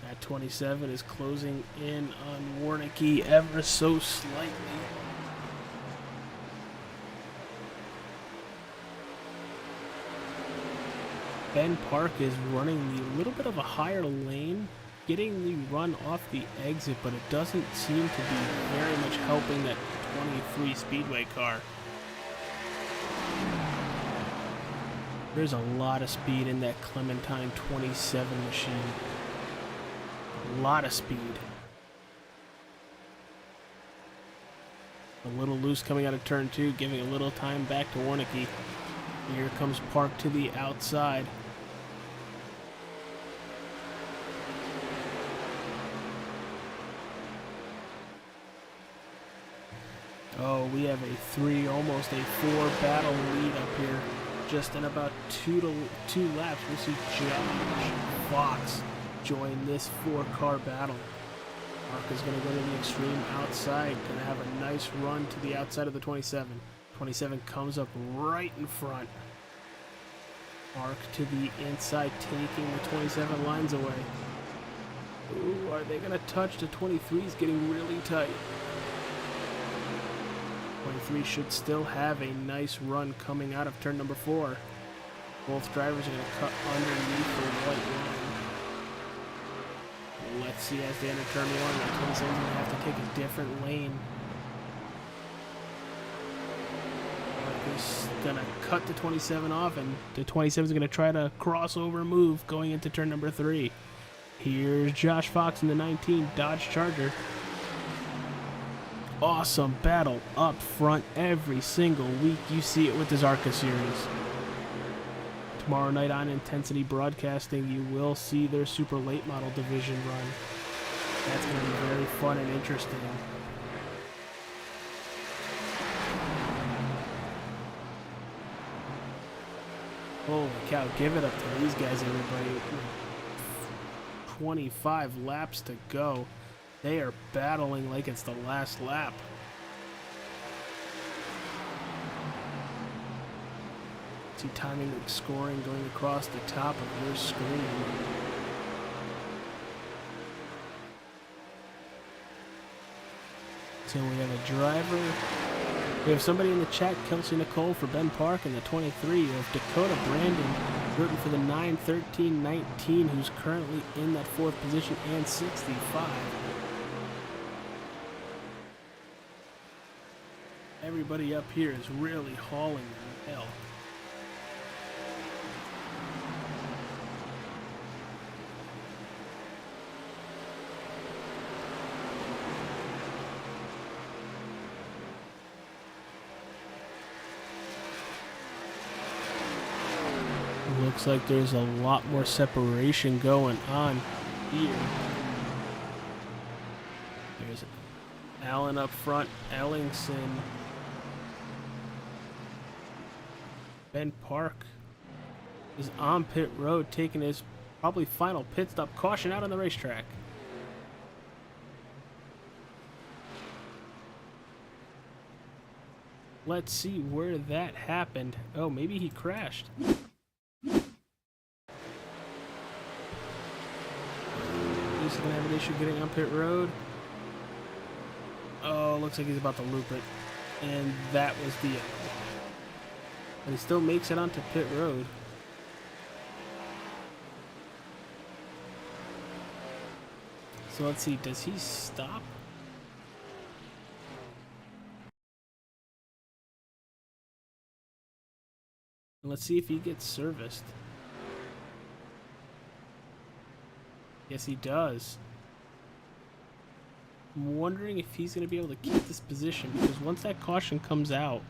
That 27 is closing in on Warnicki ever so slightly. Ben Park is running a little bit of a higher lane, getting the run off the exit, but it doesn't seem to be very much helping that 23 Speedway car. There's a lot of speed in that Clementine 27 machine. A lot of speed. A little loose coming out of turn 2, giving a little time back to Warnicki. Here comes Park to the outside. Oh, we have a 3, almost a 4 battle lead up here. Just in about two laps, we'll see Josh Fox join this 4-car battle. ARCA is going to go to the extreme outside, going to have a nice run to the outside of the 27. 27 comes up right in front. ARC to the inside, taking the 27 lines away. Ooh, are they going to touch? The 23 is getting really tight. 23 should still have a nice run coming out of turn number 4. Both drivers are going to cut underneath the white line. Let's see as they enter turn 1. The 27 is going to have to take a different lane. He's going to cut the 27 off, and the 27 is going to try to crossover move going into turn number 3. Here's Josh Fox in the 19 Dodge Charger. Awesome battle up front every single week. You see it with this ARCA series. Tomorrow night on Intensity Broadcasting, you will see their super late model division run. That's going to be very fun and interesting. Holy cow, give it up to these guys, everybody. 25 laps to go. They are battling like it's the last lap. See timing and scoring going across the top of your screen. So we have a driver. We have somebody in the chat, Kelsey Nicole for Ben Park, and the 23 of Dakota Brandon rooting for the 9-13-19, who's currently in that 4th position and 65. Everybody up here is really hauling hell. Looks like there's a lot more separation going on here. There's Allen up front, Ellingson. Ben Park is on pit road, taking his probably final pit stop. Caution out on the racetrack. Let's see where that happened. Oh, maybe he crashed. He's gonna have an issue getting on pit road. Oh, looks like he's about to loop it. And that was the end. But he still makes it onto pit road. So let's see, does he stop? Let's see if he gets serviced. Yes, he does. I'm wondering if he's going to be able to keep this position, because once that caution comes out,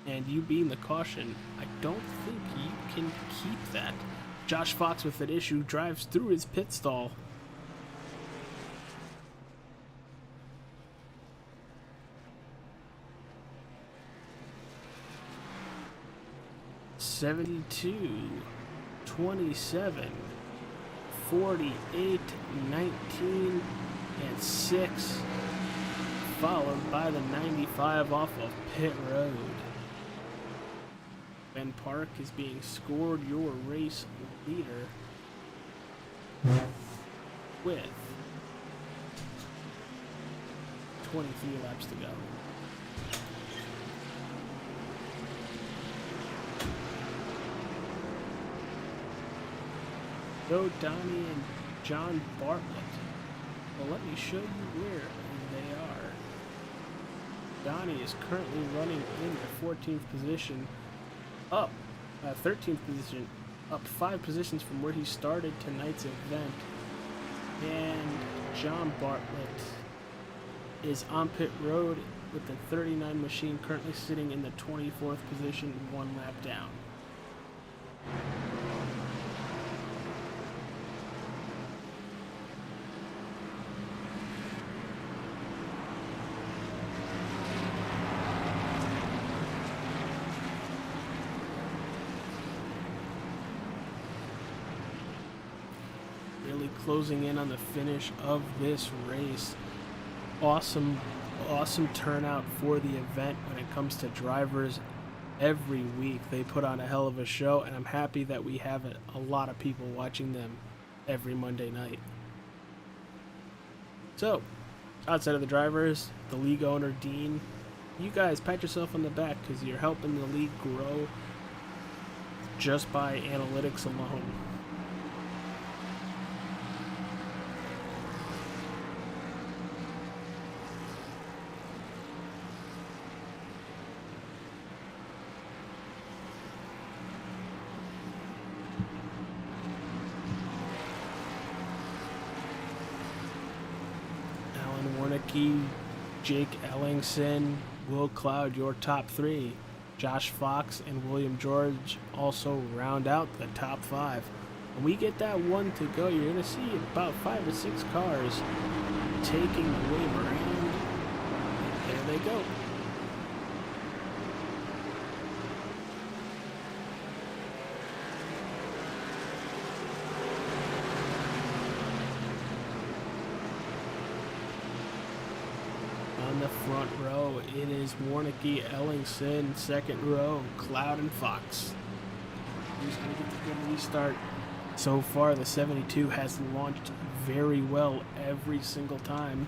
and you being the caution, I don't think you can keep that. Josh Fox with an issue drives through his pit stall. (72, 27, 48, 19, and 6, followed by the 95 off of pit road. Ben Park is being scored your race leader with 23 laps to go. go Donnie and John Bartlett. Well, let me show you where they are. Donnie is currently running in the 14th position, up 13th position, up 5 positions from where he started tonight's event. And John Bartlett is on pit road with the 39 machine, currently sitting in the 24th position, 1 lap down. Really closing in on the finish of this race. Awesome turnout for the event when it comes to drivers. Every week they put on a hell of a show, and I'm happy that we have a lot of people watching them every Monday night. So, outside of the drivers, the league owner, Dean, you guys pat yourself on the back because you're helping the league grow just by analytics alone. Warnicki, Jake Ellingson, Will Cloud, your top 3. Josh Fox and William George also round out the top 5. When we get that one to go, you're going to see about 5 or 6 cars taking the wave around. There they go. On the front row, it is Warnicki, Ellingson. Second row, Cloud and Fox. Who's going to get the good restart? So far, the 72 has launched very well every single time.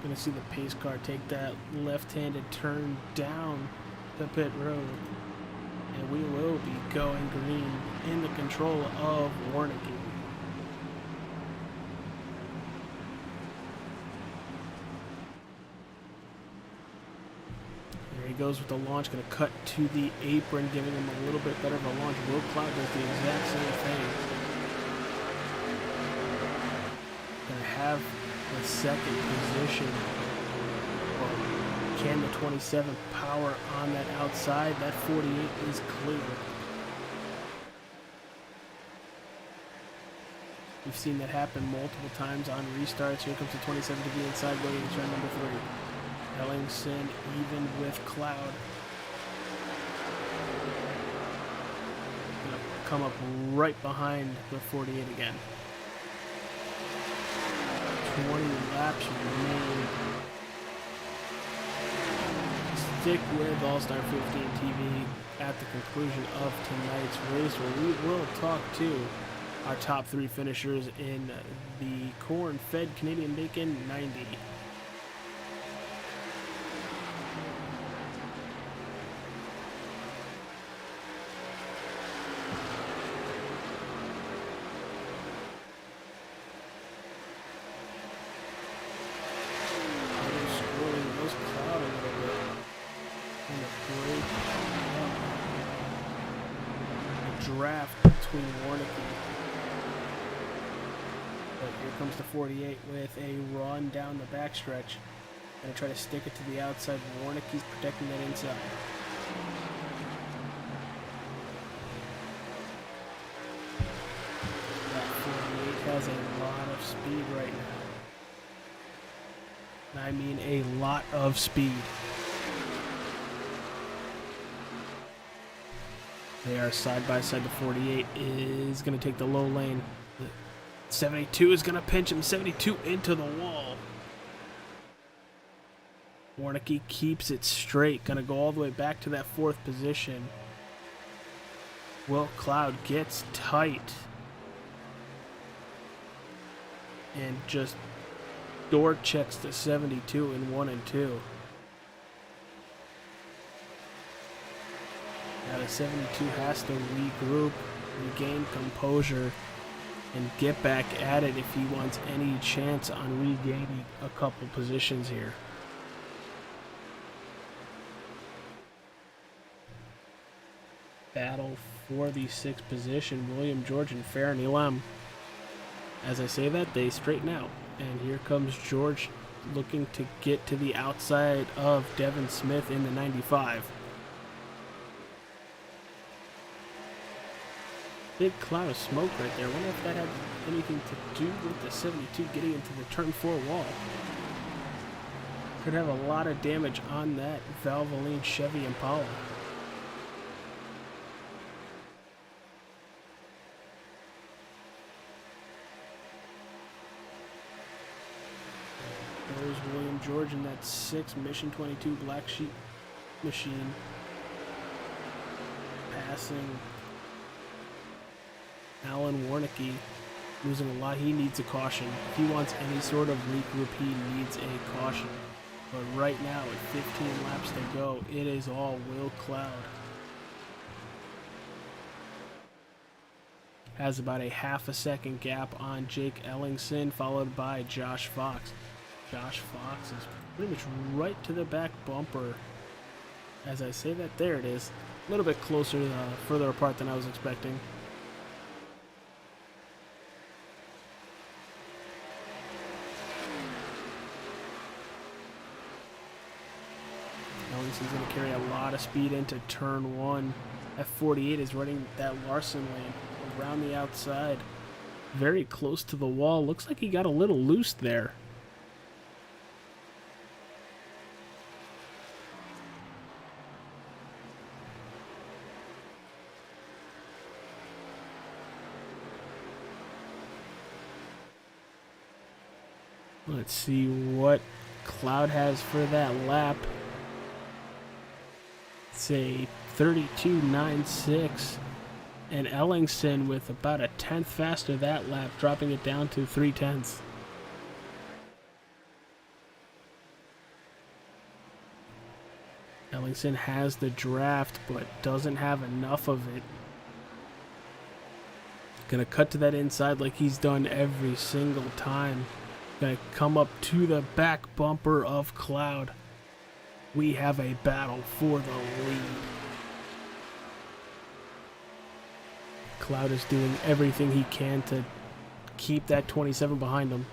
Going to see the pace car take that left-handed turn down the pit road, and we will be going green in the control of Warnicki. There he goes with the launch, going to cut to the apron, giving him a little bit better of a launch. Will Cloud does the exact same thing. Going to have the second position. Or can the 27 power on that outside? That 48 is clear. We've seen that happen multiple times on restarts. Here comes the 27 to the inside, going to turn number 3. Ellingson even with Cloud. Gonna come up right behind the 48 again. 20 laps remaining. Stick with All-Star 15 TV at the conclusion of tonight's race, where we will talk to our top 3 finishers in the corn-fed Canadian Bacon 90. Draft between Warnicki. But here comes the 48 with a run down the backstretch. Gonna try to stick it to the outside. Warnicki's protecting that inside. That 48 has a lot of speed right now. And I mean a lot of speed. They are side by side. The 48 is going to take the low lane. The 72 is going to pinch him. 72 into the wall. Warnicki keeps it straight. Gonna go all the way back to that 4th position. Will Cloud gets tight. And just door checks to 72 in 1 and 2. Now the 72 has to regroup, regain composure, and get back at it if he wants any chance on regaining a couple positions here. Battle for the 6th position, William George and Farron Elam. As I say that, they straighten out. And here comes George looking to get to the outside of Devin Smith in the 95. Big cloud of smoke right there. I wonder if that had anything to do with the 72 getting into the turn 4 wall. Could have a lot of damage on that Valvoline Chevy Impala. There's William George in that 6 Mission 22 Black Sheep machine. Passing Alan Warnicki, losing a lot. He needs a caution. If he wants any sort of regroup, he needs a caution. But right now, at 15 laps to go, it is all Will Cloud. Has about a half a second gap on Jake Ellingson, followed by Josh Fox. Josh Fox is pretty much right to the back bumper. As I say that, there it is. A little bit closer, further apart than I was expecting. Ellingson's going to carry a lot of speed into turn 1. F48 is running that Larson lane around the outside. Very close to the wall. Looks like he got a little loose there. Let's see what Cloud has for that lap. It's a 32.96, and Ellingson with about a 10th faster that lap, dropping it down to 3/10. Ellingson has the draft, but doesn't have enough of it. Gonna cut to that inside like he's done every single time. Gonna come up to the back bumper of Cloud. We have a battle for the lead. Cloud is doing everything he can to keep that 27 behind him.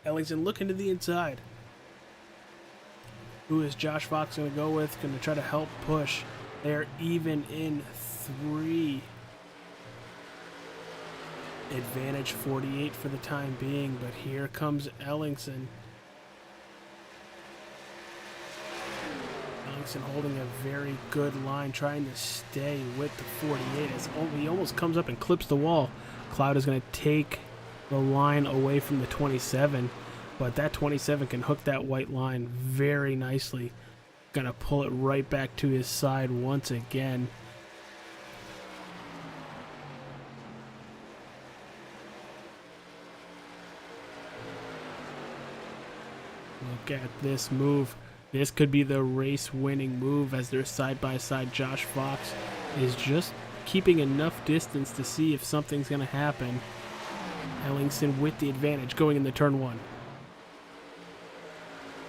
Ellingson looking to the inside. Who is Josh Fox going to go with? Going to try to help push. They're even in 3. Advantage 48 for the time being, but here comes Ellingson. Ellingson holding a very good line, trying to stay with the 48. As he almost comes up and clips the wall. Cloud is going to take the line away from the 27, but that 27 can hook that white line very nicely. Going to pull it right back to his side once again. Look at this move. This could be the race-winning move as they're side-by-side. Josh Fox is just keeping enough distance to see if something's going to happen. Ellingson with the advantage going in the turn 1.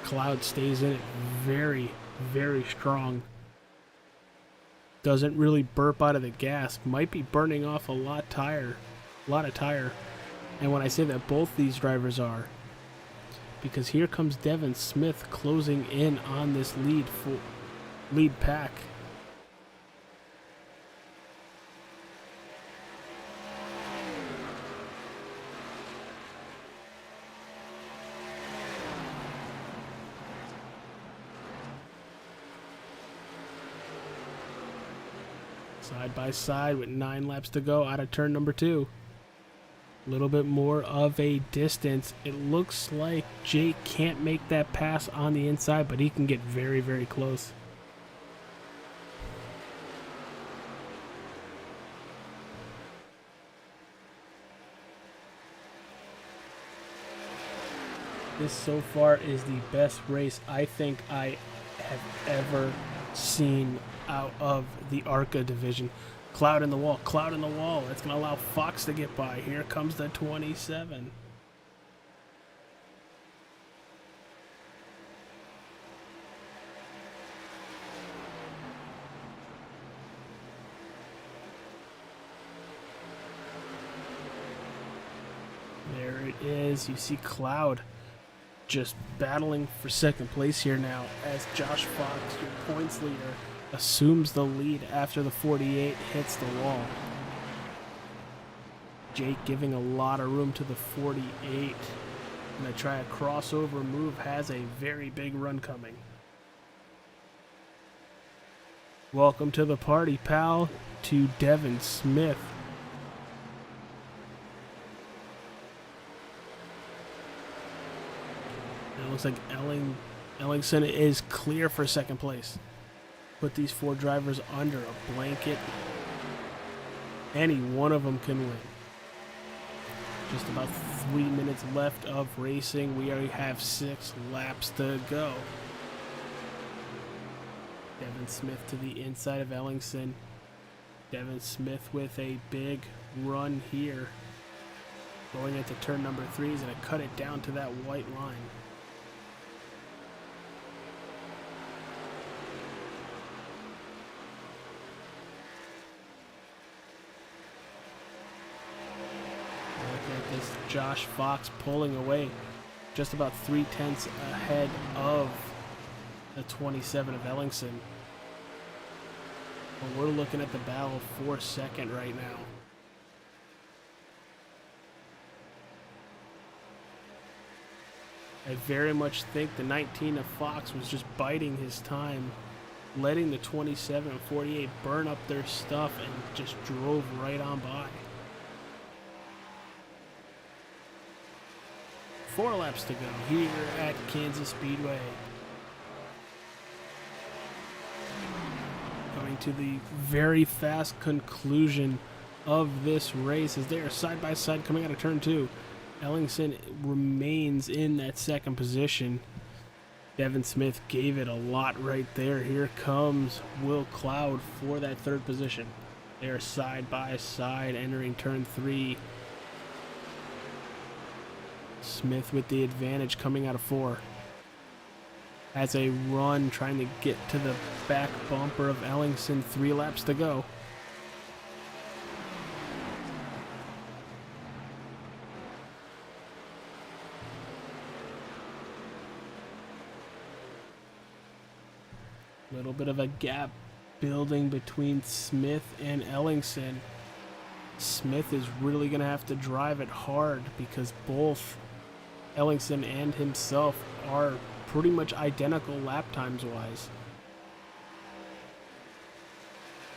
Cloud stays in it very, very strong. Doesn't really burp out of the gas. Might be burning off a lot of tire. And when I say that, both these drivers are. Because here comes Devin Smith closing in on this lead pack. Side by side with 9 laps to go out of turn number 2. A little bit more of a distance. It looks like Jake can't make that pass on the inside, but he can get very, very close. This so far is the best race I think I have ever seen out of the ARCA division. Cloud in the wall, cloud in the wall. That's going to allow Fox to get by. Here comes the 27. There it is. You see Cloud just battling for second place here now as Josh Fox, your points leader, assumes the lead after the 48 hits the wall. Jake giving a lot of room to the 48. Gonna try a crossover move, has a very big run coming. Welcome to the party, pal, to Devin Smith. It looks like Ellingson is clear for second place. Put these four drivers under a blanket. Any one of them can win. Just about 3 minutes left of racing. We already have 6 laps to go. Devin Smith to the inside of Ellingson. Devin Smith with a big run here. Going into turn number 3, he's going to cut it down to that white line. Josh Fox pulling away just about 3/10 ahead of the 27 of Ellingson. But we're looking at the battle for second right now. I very much think the 19 of Fox was just biding his time, letting the 27 and 48 burn up their stuff and just drove right on by. 4 laps to go here at Kansas Speedway. Coming to the very fast conclusion of this race as they are side by side coming out of turn 2. Ellingson remains in that second position. Devin Smith gave it a lot right there. Here comes Will Cloud for that third position. They are side by side entering turn 3. Smith with the advantage coming out of 4. Has a run trying to get to the back bumper of Ellingson. 3 laps to go. Little bit of a gap building between Smith and Ellingson. Smith is really going to have to drive it hard because both Ellingson and himself are pretty much identical lap times wise.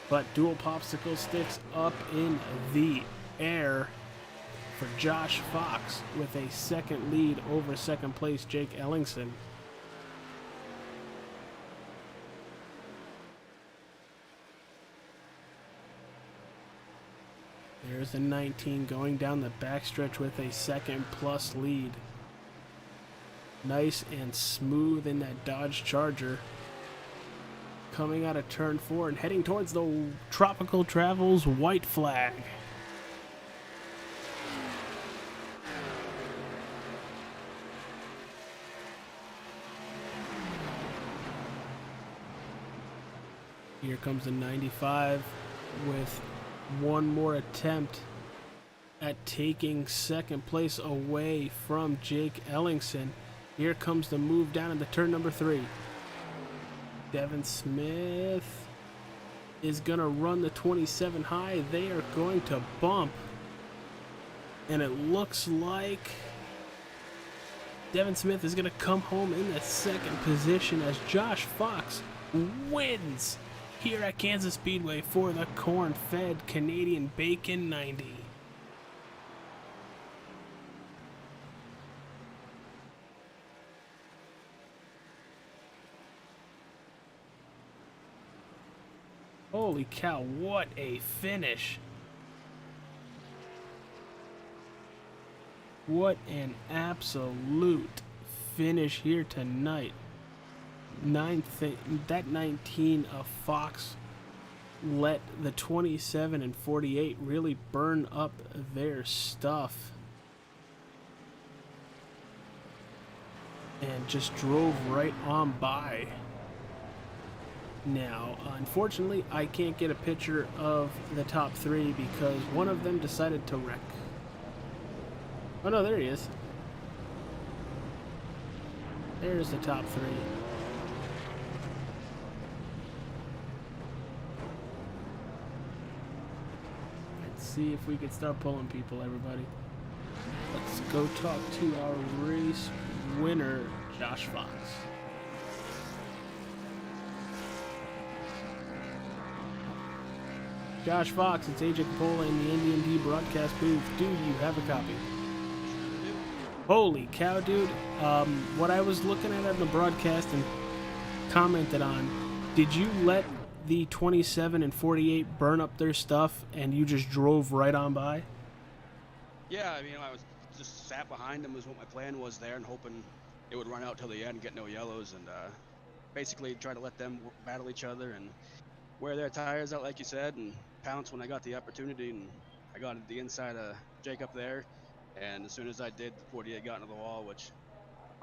But dual popsicle sticks up in the air for Josh Fox with a second lead over second place Jake Ellingson. There's the 19 going down the backstretch with a second plus lead. Nice and smooth in that Dodge Charger. Coming out of turn 4 and heading towards the Tropical Travels white flag. Here comes the 95 with one more attempt at taking second place away from Jake Ellingson. Here comes the move down into turn number 3. Devin Smith is going to run the 27 high. They are going to bump. And it looks like Devin Smith is going to come home in the second position as Josh Fox wins here at Kansas Speedway for the corn-fed Canadian Bacon 90. Holy cow, what a finish! What an absolute finish here tonight. That 19 of Fox let the 27 and 48 really burn up their stuff and just drove right on by. Now, unfortunately, I can't get a picture of the top three because one of them decided to wreck. Oh no, there he is. There's the top three. Let's see if we can start pulling people, everybody. Let's go talk to our race winner, Josh Fox. Josh Fox, it's AJ Capola in the NDND broadcast booth. Do you have a copy? Holy cow, dude. What I was looking at on the broadcast and commented on, did you let the 27 and 48 burn up their stuff and you just drove right on by? Yeah, I mean, I was just sat behind them was what my plan was there and hoping it would run out till the end, get no yellows, and basically try to let them battle each other and wear their tires out, like you said, and pounce when I got the opportunity. And I got the inside of Jake up there, and as soon as I did, the 48 got into the wall, which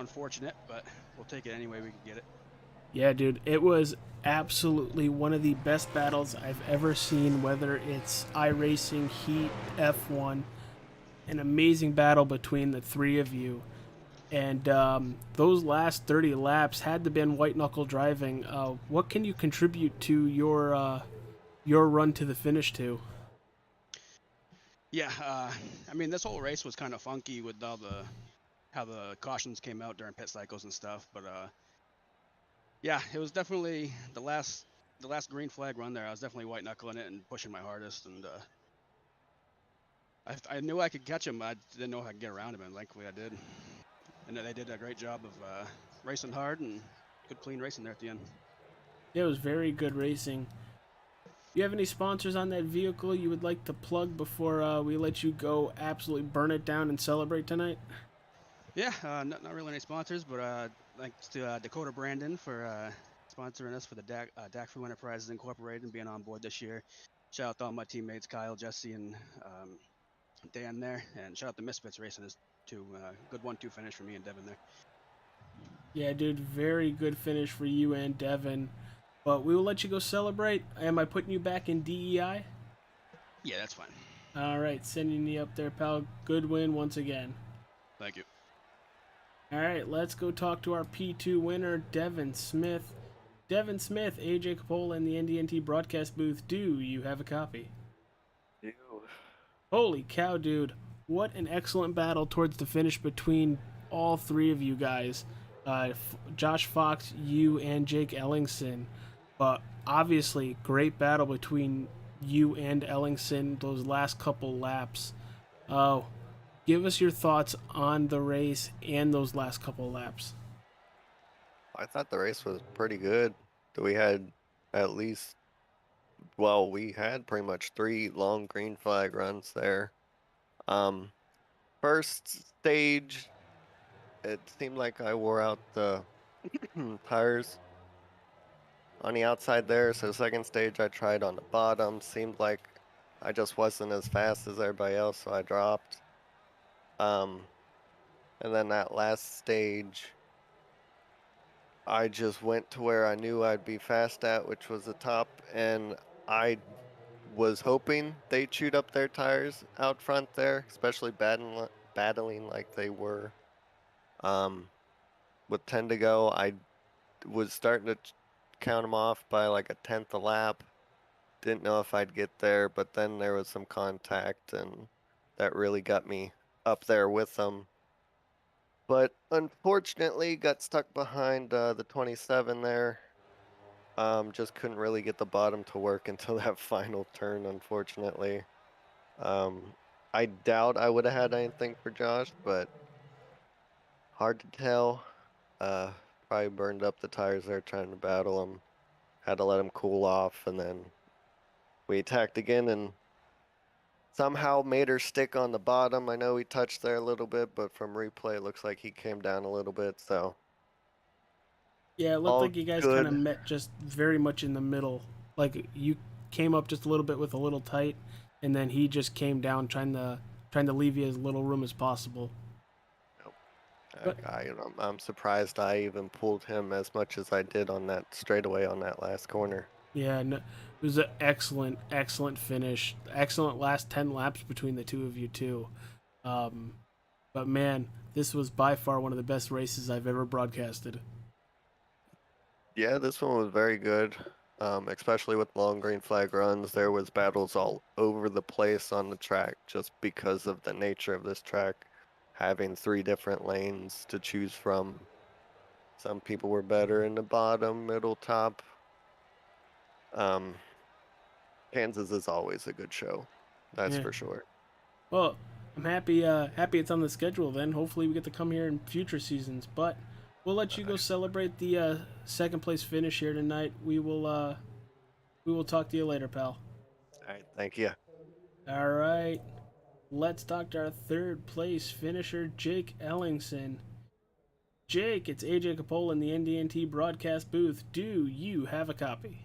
unfortunate, but we'll take it anyway we could get it. Yeah, dude, it was absolutely one of the best battles I've ever seen, whether it's iRacing, Heat, F1. An amazing battle between the three of you. And those last 30 laps had to been white knuckle driving. What can you contribute to your run to the finish to? Yeah, I mean, this whole race was kind of funky with all the how the cautions came out during pit cycles and stuff, but yeah, it was definitely the last green flag run there. I was definitely white knuckling it and pushing my hardest, and I knew I could catch him. I didn't know if I could get around him, and thankfully I did. And they did a great job of racing hard and good clean racing there at the end. It was very good racing. You have any sponsors on that vehicle you would like to plug before we let you go absolutely burn it down and celebrate tonight? Yeah, not really any sponsors, but thanks to Dakota Brandon for sponsoring us for the DAC Crew Enterprises Incorporated and being on board this year. Shout out to all my teammates, Kyle, Jesse, and Dan there, and shout out to Misfits Racing as too. Good 1-2 finish for me and Devin there. Yeah, dude, very good finish for you and Devin. But we will let you go celebrate. Am I putting you back in DEI? Yeah, that's fine. All right, sending you up there, pal. Good win once again. Thank you. All right, let's go talk to our P2 winner, Devin Smith. Devin Smith, AJ Capola in the NDNT broadcast booth. Do you have a copy? Ew. Holy cow, dude. What an excellent battle towards the finish between all three of you guys. Josh Fox, you, and Jake Ellingson. But obviously, great battle between you and Ellingson those last couple laps. Oh, give us your thoughts on the race and those last couple laps. I thought the race was pretty good. We had at least, well, we had pretty much 3 long green flag runs there. Um, First stage, it seemed like I wore out the tires on the outside there. So second stage, I tried on the bottom. Seemed like I just wasn't as fast as everybody else, so I dropped. Um, and then that last stage, I just went to where I knew I'd be fast at, which was the top, and I was hoping they chewed up their tires out front there, especially battling like they were. With 10 to go, I was starting to count them off by like a tenth a lap. Didn't know if I'd get there, but then there was some contact, and that really got me up there with them. But unfortunately, got stuck behind the 27 there. Just couldn't really get the bottom to work until that final turn, unfortunately. Um, I doubt I would have had anything for Josh, but hard to tell. Uh, Probably burned up the tires there trying to battle him. Had to let him cool off, and then we attacked again and somehow made her stick on the bottom. I know he touched there a little bit, but from replay, it looks like he came down a little bit. So Yeah, it looked all like you guys kind of good. met just very much in the middle. Like you came up just a little bit with a little tight, and then he just came down trying to leave you as little room as possible. But I'm surprised I even pulled him as much as I did on that straightaway on that last corner. yeah, no, it was an excellent, excellent finish. Excellent last 10 laps between the two of you too. Um, but man, this was by far one of the best races I've ever broadcasted. Yeah, this one was very good, especially with long green flag runs. There was battles all over the place on the track just because of the nature of this track, having three different lanes to choose from. Some people were better in the bottom, middle, top. Um, Kansas is always a good show, that's Yeah. for sure. Well, I'm happy it's on the schedule. Then hopefully we get to come here in future seasons. But we'll let you go celebrate the second place finish here tonight. We will talk to you later, pal. All right, thank you. All right. Let's talk to our third place finisher, Jake Ellingson. Jake, it's AJ Capola in the NDNT broadcast booth. Do you have a copy?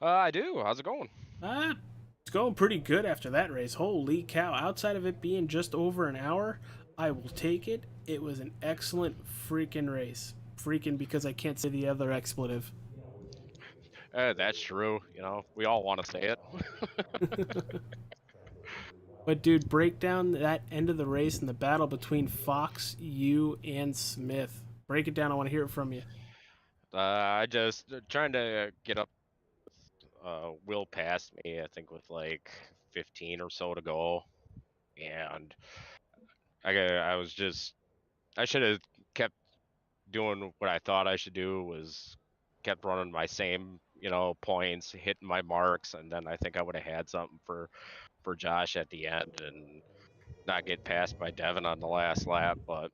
I do. How's it going? It's going pretty good after that race. Holy cow. Outside of it being just over an hour, I will take it. It was an excellent freaking race. Freaking because I can't say the other expletive. That's true. You know, we all want to say it. But dude, break down that end of the race and the battle between Fox, you, and Smith. Break it down. I want to hear it from you. I just trying to get up. Will passed me, I think, with like 15 or so to go, and I was just I should have kept doing what I thought I should do was kept running my same points, hitting my marks, and then I think I would have had something for Josh at the end and not get passed by Devin on the last lap, but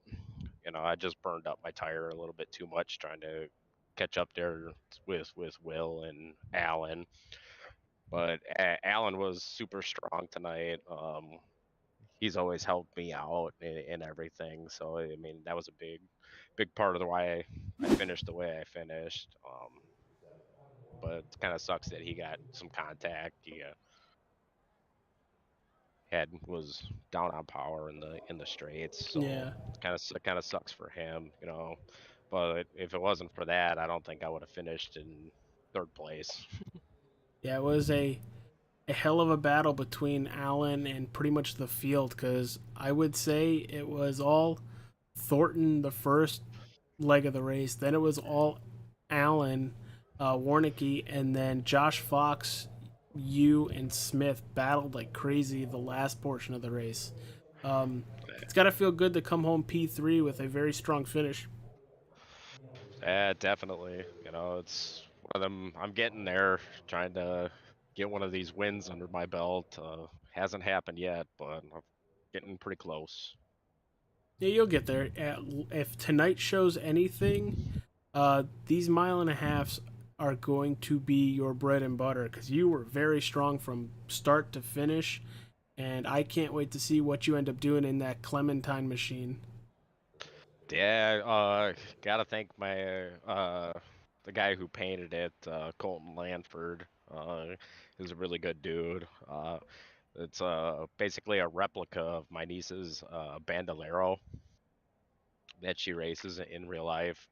I just burned up my tire a little bit too much trying to catch up there with Will and Alan. But Alan was super strong tonight. He's always helped me out in everything. So I mean, that was a big part of the why I finished the way I finished. But it kind of sucks that he got some contact. He was down on power in the straights, so Yeah. kind of sucks for him. But if it wasn't for that, I don't think I would have finished in third place. Yeah, it was a hell of a battle between Allen and pretty much the field because I would say it was all Thornton the first leg of the race. Then it was all Allen, Warnicki, and then Josh Fox, you, and Smith battled like crazy the last portion of the race. It's got to feel good to come home P3 with a very strong finish. Yeah, definitely. It's one of them. I'm getting there, trying to get one of these wins under my belt. Hasn't happened yet, but I'm getting pretty close. Yeah, you'll get there. If tonight shows anything, these mile and a halves are going to be your bread and butter because you were very strong from start to finish, and I can't wait to see what you end up doing in that Clementine machine. Yeah, gotta thank my the guy who painted it, Colton Lanford. He's a really good dude. It's basically a replica of my niece's Bandolero that she races in real life.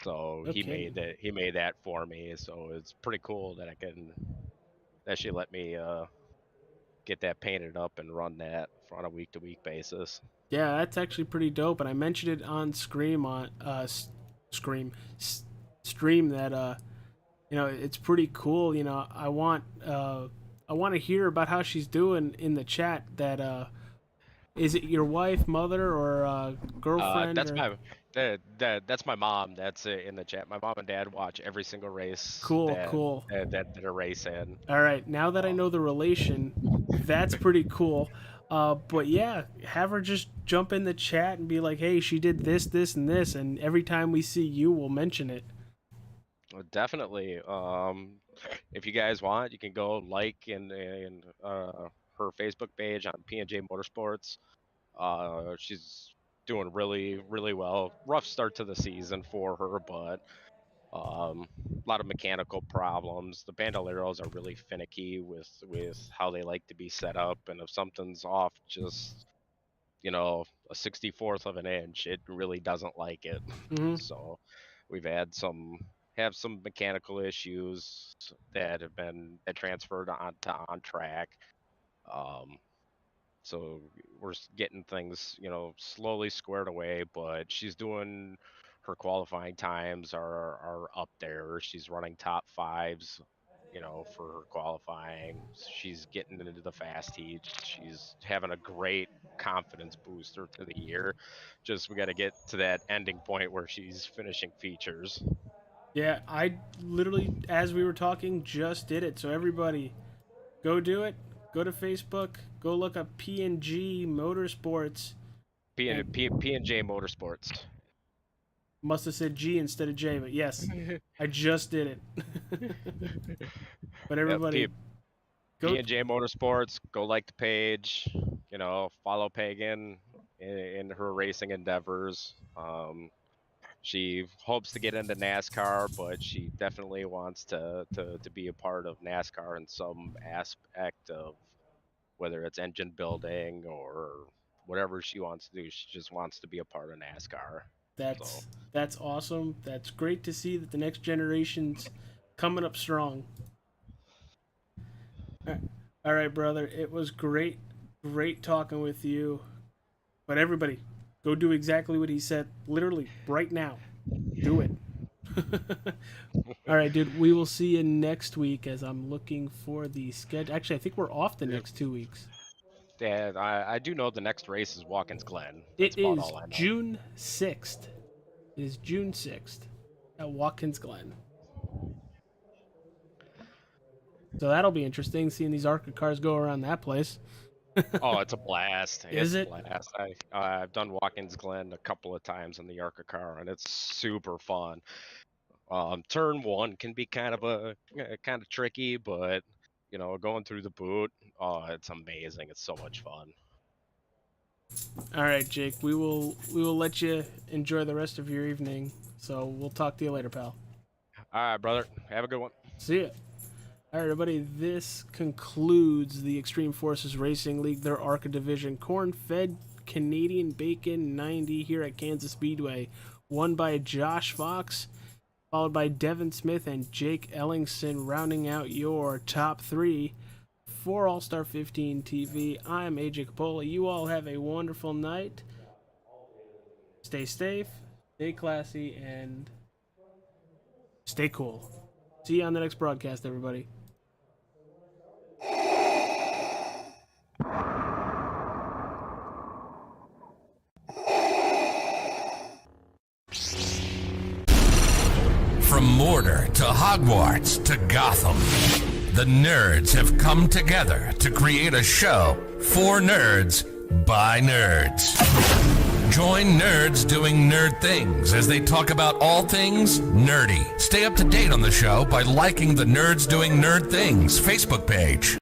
So he Okay. made that for me. So it's pretty cool that she let me get that painted up and run that on a week to week basis. Yeah, that's actually pretty dope, and I mentioned it on Scream on Scream stream that it's pretty cool. I want to hear about how she's doing in the chat. That is it your wife, mother, or girlfriend That's or that's my mom. That's in the chat. My mom and dad watch every single race cool, cool. that are race in. All right, now that I know the relation, that's pretty cool. But yeah, have her just jump in the chat and be like, "Hey, she did this, this, and this," and every time we see you, we'll mention it. Definitely. if you guys want, you can go like in her Facebook page on P&J Motorsports. She's doing really, really well. Rough start to the season for her, but a lot of mechanical problems. The bandoleros are really finicky with how they like to be set up, and if something's off just a 64th of an inch, it really doesn't like it. Hmm. So we've had some mechanical issues that transferred on track. Um, so we're getting things, slowly squared away, but she's doing her qualifying times are up there. She's running top fives, for her qualifying. She's getting into the fast heat. She's having a great confidence booster to the year. Just we got to get to that ending point where she's finishing features. Yeah, I literally, as we were talking, just did it. So everybody, go do it. Go to Facebook. Go look up P&G Motorsports. P And and P&J Motorsports. must have said G instead of J, but yes, I just did it. But Yep, everybody, go. P&J Motorsports, go like the page, follow Pagan in her racing endeavors. She hopes to get into NASCAR, but she definitely wants to be a part of NASCAR in some aspect of whether it's engine building or whatever she wants to do. She just wants to be a part of NASCAR. So, That's awesome. That's great to see that the next generation's coming up strong. All right, brother. It was great talking with you. But everybody, go do exactly what he said. Literally, right now. Do it. All right, dude. We will see you next week as I'm looking for the schedule. Actually, I think we're off the next 2 weeks. yeah, I do know the next race is Watkins Glen. That's It about is all I know. June 6th. It is June 6th at Watkins Glen. So that'll be interesting, seeing these ARCA cars go around that place. Oh, it's a blast. Is It's it? a blast. I've done Watkins Glen a couple of times in the ARCA car, and it's super fun. Turn one can be kind of tricky, but going through the boot, oh, it's amazing. It's so much fun. All right, Jake. We will let you enjoy the rest of your evening. So we'll talk to you later, pal. All right, brother. Have a good one. See ya. All right, everybody. This concludes the Extreme Forces Racing League, their ARCA division, corn-fed Canadian Bacon 90 here at Kansas Speedway, won by Josh Fox, followed by Devin Smith and Jake Ellingson, rounding out your top three for All-Star 15 TV. I'm AJ Capola. You all have a wonderful night. Stay safe, stay classy, and stay cool. See you on the next broadcast, everybody. From Mordor to Hogwarts to Gotham, the nerds have come together to create a show for nerds by nerds. Join nerds doing nerd things as they talk about all things nerdy. Stay up to date on the show by liking the Nerds Doing Nerd Things Facebook page.